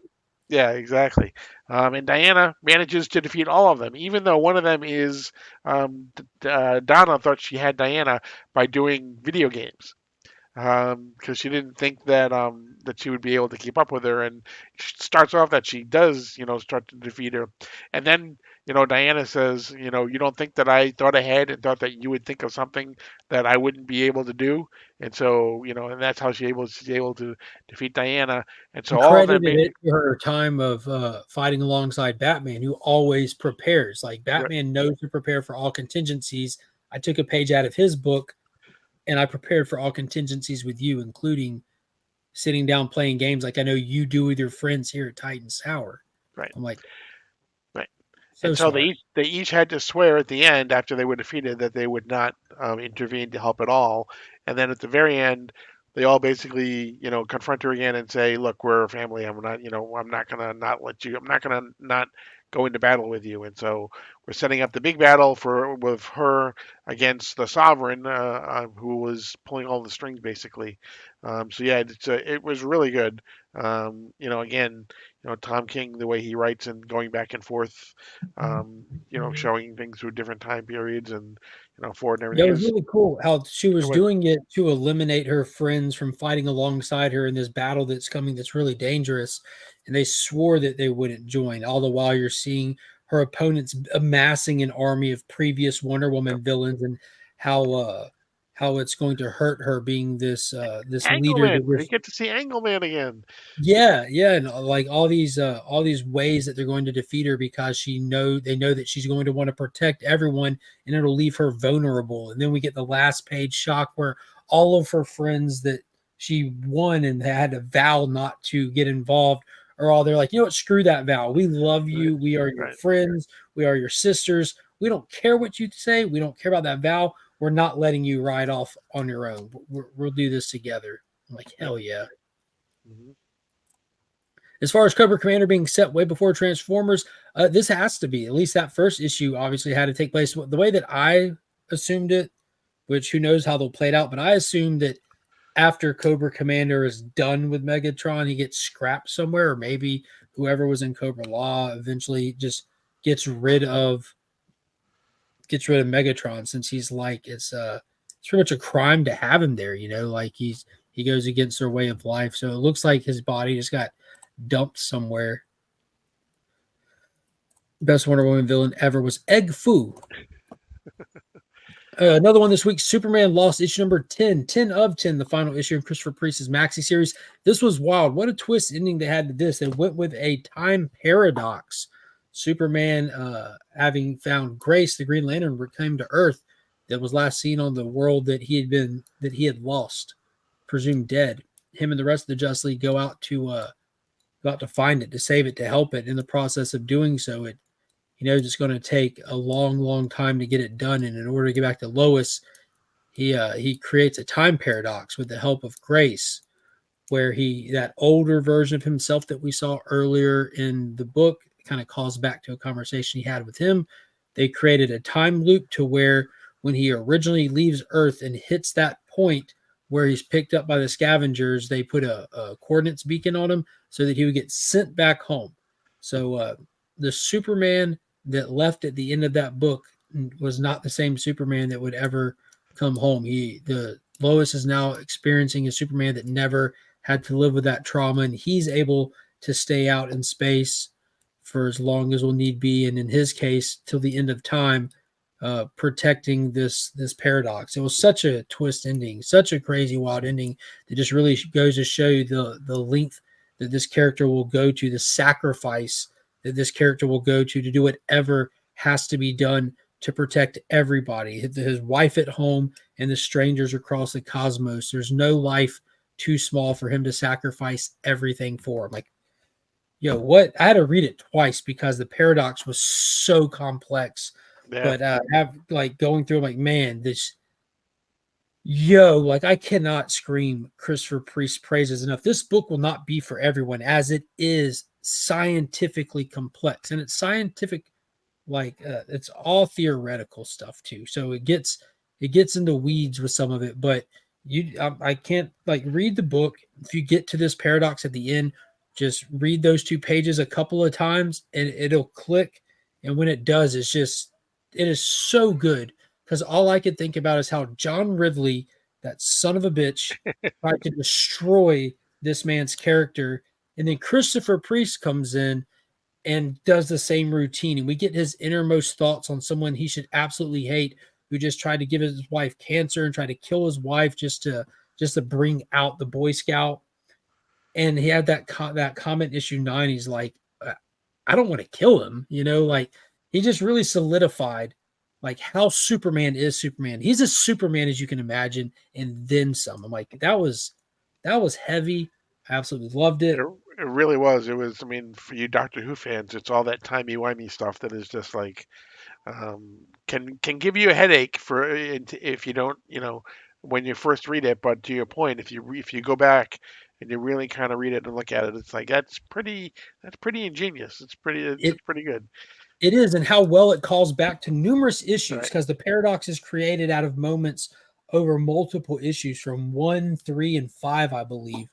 yeah, exactly. And Diana manages to defeat all of them, even though one of them is Donna thought she had Diana by doing video games because she didn't think that she would be able to keep up with her, and it starts off that she does, start to defeat her, and then Diana says, you don't think that I thought ahead and thought that you would think of something that I wouldn't be able to do, and so and that's how she's able to defeat Diana, and so And all of them credited it basically. to her time of fighting alongside Batman, who always prepares. Like Right, Batman knows to prepare for all contingencies. I took a page out of his book and I prepared for all contingencies with you, including sitting down playing games like I know you do with your friends here at Titan Tower. right, I'm like, right. so And so smart. they each had to swear at the end after they were defeated that they would not intervene to help at all. And then at the very end, they all basically confront her again and say, "Look, we're a family. I'm not gonna not let you. I'm not gonna not go into battle with you." And so we're setting up the big battle with her against the Sovereign, who was pulling all the strings basically. So yeah, it was really good. Again, Tom King, the way he writes and going back and forth, showing things through different time periods and forward and Yeah, everything it was is really cool how she it was was doing it to eliminate her friends from fighting alongside her in this battle that's coming that's really dangerous. And they swore that they wouldn't join. All the while you're seeing her opponents amassing an army of previous Wonder Woman villains and how it's going to hurt her being this leader that Angleman. We was get to see Angleman again. yeah, and like all these ways that they're going to defeat her because they know that she's going to want to protect everyone and it'll leave her vulnerable. And then we get the last page shock where all of her friends that she won and had a vow not to get involved are all they're like, you know what, screw that vow. We love Right, you. We are your right. friends. We are your sisters. We don't care what you say. We don't care about that vow. We're not letting you ride off on your own. We'll do this together. I'm like, Right. hell yeah. Mhm. As far as Cobra Commander being set way before Transformers, this has to be. At least that first issue obviously had to take place. The way that I assumed it, which who knows how they'll play it out, but I assumed that after Cobra Commander is done with Megatron, he gets scrapped somewhere, or maybe whoever was in Cobra Law eventually just gets rid of Megatron, since he's like it's pretty much a crime to have him there, like he goes against their way of life. So it looks like his body just got dumped somewhere. Best Wonder Woman villain ever was Egg Foo. Another one this week, Superman Lost, issue number 10, 10 of 10, the final issue of Christopher Priest's Maxi series. This was wild. What a twist ending they had to this. They went with a time paradox. Superman, having found Grace, the Green Lantern, came to Earth that was last seen on the world that he had lost, presumed dead. Him and the rest of the Justice League go out to find it, to save it, to help it. In the process of doing so, he knows it's going to take a long, long time to get it done. And in order to get back to Lois, he creates a time paradox with the help of Grace, where that older version of himself that we saw earlier in the book kind of calls back to a conversation he had with him. They created a time loop to where when he originally leaves Earth and hits that point where he's picked up by the scavengers, they put a coordinates beacon on him so that he would get sent back home. So the Superman that left at the end of that book was not the same Superman that would ever come home. The Lois is now experiencing a Superman that never had to live with that trauma, and he's able to stay out in space for as long as will need be, and in his case, till the end of time, protecting this paradox. It was such a twist ending, such a crazy, wild ending that just really goes to show you the length that this character will go to, the sacrifice that this character will go to do whatever has to be done to protect everybody, his wife at home and the strangers across the cosmos. There's no life too small for him to sacrifice everything for. I'm like, what? I had to read it twice because the paradox was so complex. Yeah. But have like going through, I'm like, man, like I cannot scream Christopher Priest praises enough. This book will not be for everyone, as it is scientifically complex, and it's scientific, like it's all theoretical stuff too. So it gets it gets into weeds with some of it, but I can't like read the book. If you get to this paradox at the end, just read those 2 pages a couple of times and it'll click. And when it does, it is so good because all I could think about is how John Ridley, that son of a bitch, tried to destroy this man's character. And then Christopher Priest comes in and does the same routine. And we get his innermost thoughts on someone he should absolutely hate, who just tried to give his wife cancer and tried to kill his wife just to bring out the Boy Scout. And he had that comment issue 9. He's like, I don't want to kill him, like he just really solidified like how Superman is Superman. He's as Superman as you can imagine, and then some. I'm like, that was heavy. I absolutely loved it. It really was. It was. I mean, for you Doctor Who fans, it's all that timey-wimey stuff that is just like can give you a headache for if you don't, when you first read it. But to your point, if you go back and you really kind of read it and look at it, it's like that's pretty ingenious. It's pretty good. It is, and how well it calls back to numerous issues because Right. the paradox is created out of moments over multiple issues from 1, 3, and 5, I believe.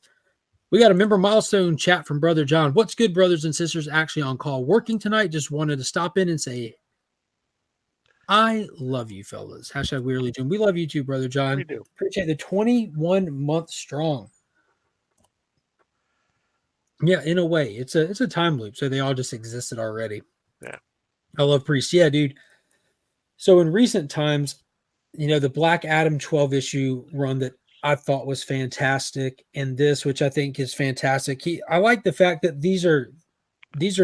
We got a member milestone chat from Brother John. What's good, brothers and sisters? Actually on call working tonight. Just wanted to stop in and say, I love you, fellas. Hashtag We're Legion. We love you too, Brother John. We do. Appreciate the 21 month strong. Yeah, in a way, it's a time loop. So they all just existed already. Yeah. I love Priest. Yeah, dude. So in recent times, the Black Adam 12 issue run that I thought was fantastic, and this, which I think is fantastic. I like the fact that these are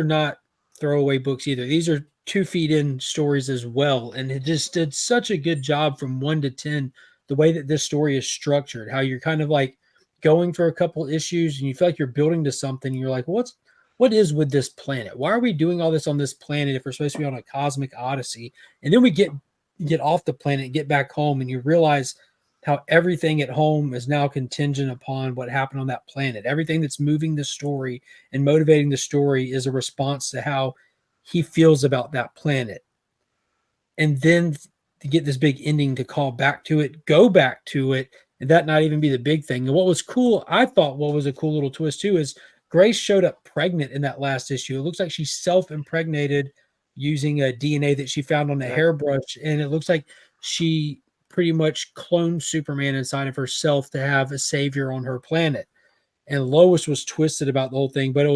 not throwaway books either. These are 2 feet in stories as well, and it just did such a good job from 1 to 10. The way that this story is structured, how you're kind of like going for a couple issues, and you feel like you're building to something. And you're like, what is with this planet? Why are we doing all this on this planet if we're supposed to be on a cosmic odyssey? And then we get off the planet, get back home, and you realize how everything at home is now contingent upon what happened on that planet. Everything that's moving the story and motivating the story is a response to how he feels about that planet. And then to get this big ending to call back to it, go back to it, and that not even be the big thing. And what was cool, I thought what was a cool little twist too, is Grace showed up pregnant in that last issue. It looks like she self-impregnated using a DNA that she found on a hairbrush. And it looks like she pretty much cloned Superman inside of herself to have a savior on her planet. And Lois was twisted about the whole thing, but it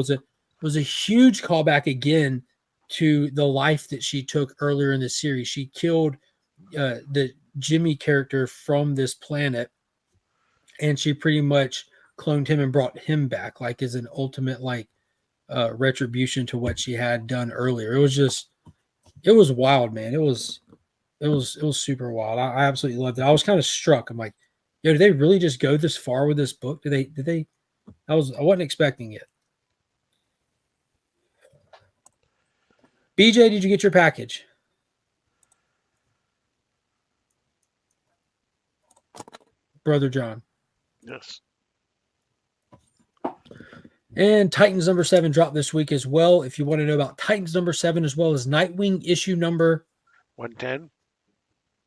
was a huge callback again to the life that she took earlier in the series. She killed the Jimmy character from this planet, and she pretty much cloned him and brought him back, like as an ultimate retribution to what she had done earlier. It was wild, man. It was super wild. I absolutely loved it. I was kind of struck. I'm like, yo, did they really just go this far with this book? Did they? I wasn't expecting it. BJ, did you get your package? Brother John. Yes. And Titans number 7 dropped this week as well. If you want to know about Titans number 7 as well as Nightwing issue number 110.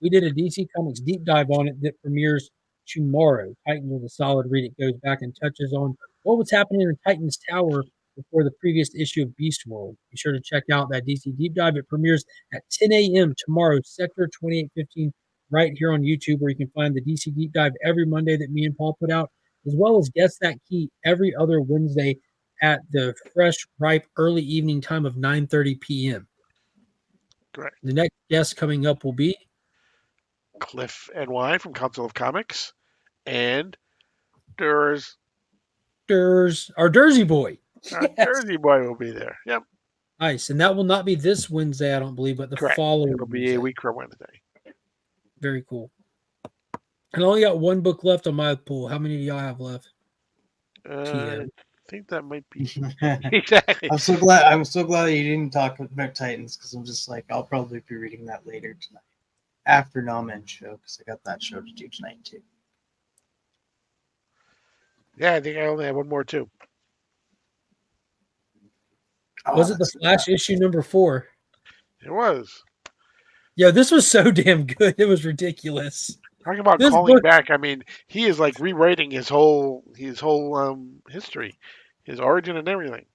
We did a DC Comics deep dive on it that premieres tomorrow. Titans is a solid read. It goes back and touches on what was happening in Titans Tower before the previous issue of Beast World. Be sure to check out that DC deep dive. It premieres at 10 a.m. tomorrow, Sector 2815, right here on YouTube, where you can find the DC deep dive every Monday that me and Paul put out, as well as Guess That Key every other Wednesday at the fresh, ripe, early evening time of 9:30 p.m. Correct. The next guest coming up will be Cliff and Wine from Council of Comics, and Durs. Our Jersey boy. Our Jersey boy will be there. Yep. Nice. And that will not be this Wednesday, I don't believe, but the Correct. following It'll be Wednesday. a week from Wednesday. Very cool. And I only got one book left on my pool. How many do y'all have left? I think that might be exactly. I'm so glad you didn't talk about Titans, because I'm just like, I'll probably be reading that later tonight after Nahman's show, because I got that show to do tonight too. Yeah, I think I only have one more too. Was it the Flash issue number 4? It was. Yeah, this was so damn good. It was ridiculous. Talking about This calling book, back, I mean, he is like rewriting his whole history, his origin and everything.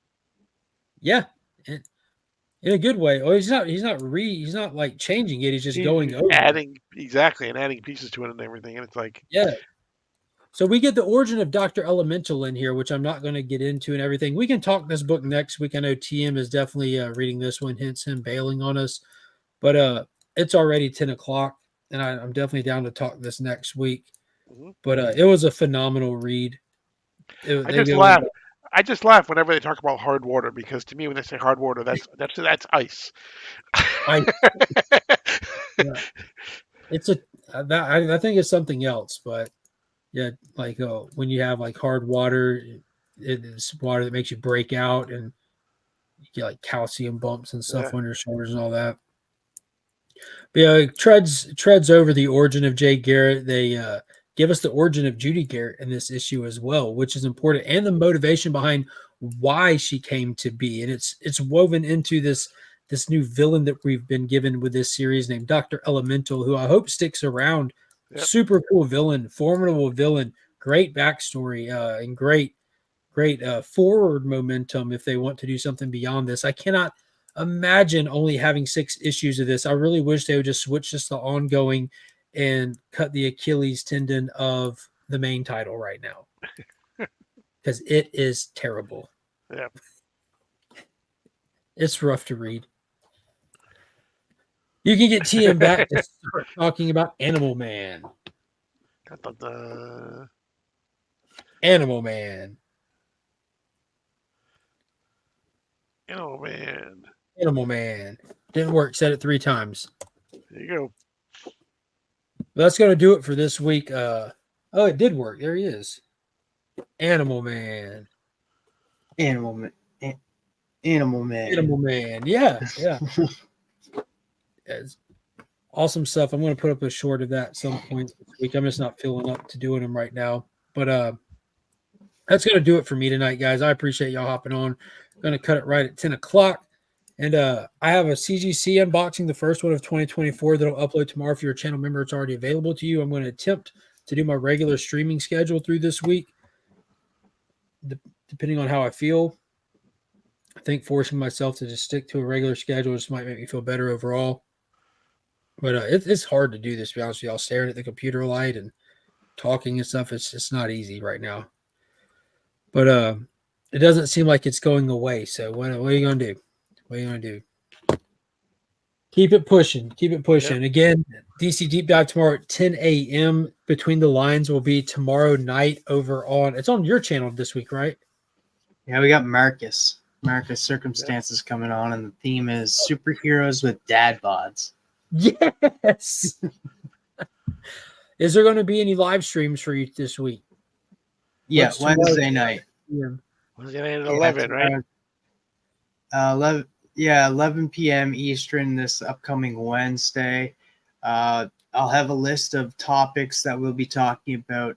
yeah, in a good way. Oh, he's not like changing it. He's just He's going over it. adding exactly and adding pieces to it and everything, and it's like, Yeah. So we get the origin of Dr. Elemental in here, which I'm not going to get into and everything. We can talk this book next week. I know TM is definitely reading this one, hence him bailing on us. But it's already 10 o'clock, and I'm definitely down to talk this next week. mhm. But it was a phenomenal read. I just laugh. I just laugh whenever they talk about hard water because to me, when they say hard water, that's ice. I it's a that I think it's something else, but yeah, like when you have like hard water, it is water that makes you break out and you get like calcium bumps and stuff Yeah. on your shoulders and all that. But yeah, it treads over the origin of Jay Garrett. They give us the origin of Judy Garrett in this issue as well, which is important, and the motivation behind why she came to be. And it's woven into this new villain that we've been given with this series named Dr. Elemental, who I hope sticks around. Yep. Super cool villain, formidable villain, great backstory, and great forward momentum if they want to do something beyond this. I cannot imagine only having 6 issues of this. I really wish they would just switch this to ongoing and cut the Achilles tendon of the main title right now, because it is terrible. Yeah. It's rough to read. You can get TM back to start talking about Animal Man. Animal Man. Oh man. Animal Man. Didn't work. Said it 3 times. There you go. That's going to do it for this week. Oh, it did work. There he is. Animal Man. Animal Man. Animal Man. Animal Man. Yeah. It's awesome stuff. I'm going to put up a short of that at some point this week. I'm just not feeling up to doing them right now. But that's going to do it for me tonight, guys. I appreciate y'all hopping on. Going to cut it right at 10 o'clock. And I have a CGC unboxing, the first one of 2024, that'll upload tomorrow. If you're a channel member, it's already available to you. I'm going to attempt to do my regular streaming schedule through this week, depending on how I feel. I think forcing myself to just stick to a regular schedule just might make me feel better overall. But it's hard to do this, to be honest with y'all. Staring at the computer light and talking and stuff, it's not easy right now. But it doesn't seem like it's going away. So what are you going to do? What are you going to do? Keep it pushing. Keep it pushing. Yep. Again, DC Deep Dive tomorrow at 10 a.m. Between the Lines will be tomorrow night over on – it's on your channel this week, right? Yeah, we got Marcus Circumstances coming on, and the theme is superheroes with dad bods. Yes. Is there going to be any live streams for you this week? Yeah, Wednesday night. Yeah. Wednesday night at 11, right? 11 p.m. Eastern this upcoming Wednesday. I'll have a list of topics that we'll be talking about.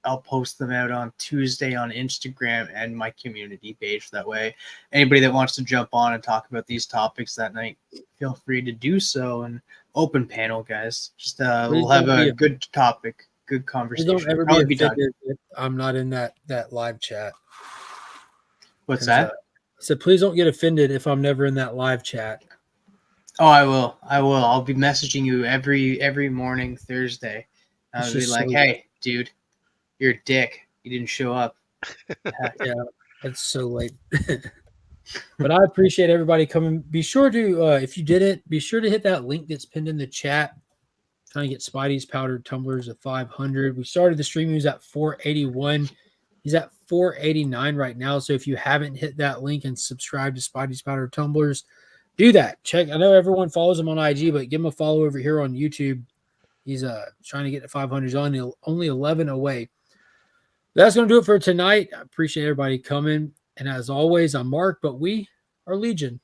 I'll post them out on Tuesday on Instagram and my community page. That way, anybody that wants to jump on and talk about these topics that night, feel free to do so. And open panel, guys. Just we'll have a good topic, good conversation. Don't ever be offended if I'm not in that live chat. What's that? So please don't get offended if I'm never in that live chat. Oh, I will. I'll be messaging you every morning Thursday. I'll be like, hey, dude, you're a dick. You didn't show up. Yeah, it's so late. But I appreciate everybody coming. Be sure to, if you didn't, be sure to hit that link that's pinned in the chat. Trying to get Spidey's powdered tumblers at 500. We started the stream. He was at 481. He's at 489 right now. So if you haven't hit that link and subscribed to Spidey's powdered tumblers, do that. Check. I know everyone follows him on IG, but give him a follow over here on YouTube. He's trying to get to 500. He's only 11 away. That's going to do it for tonight. I appreciate everybody coming. And as always, I'm Mark, but we are Legion.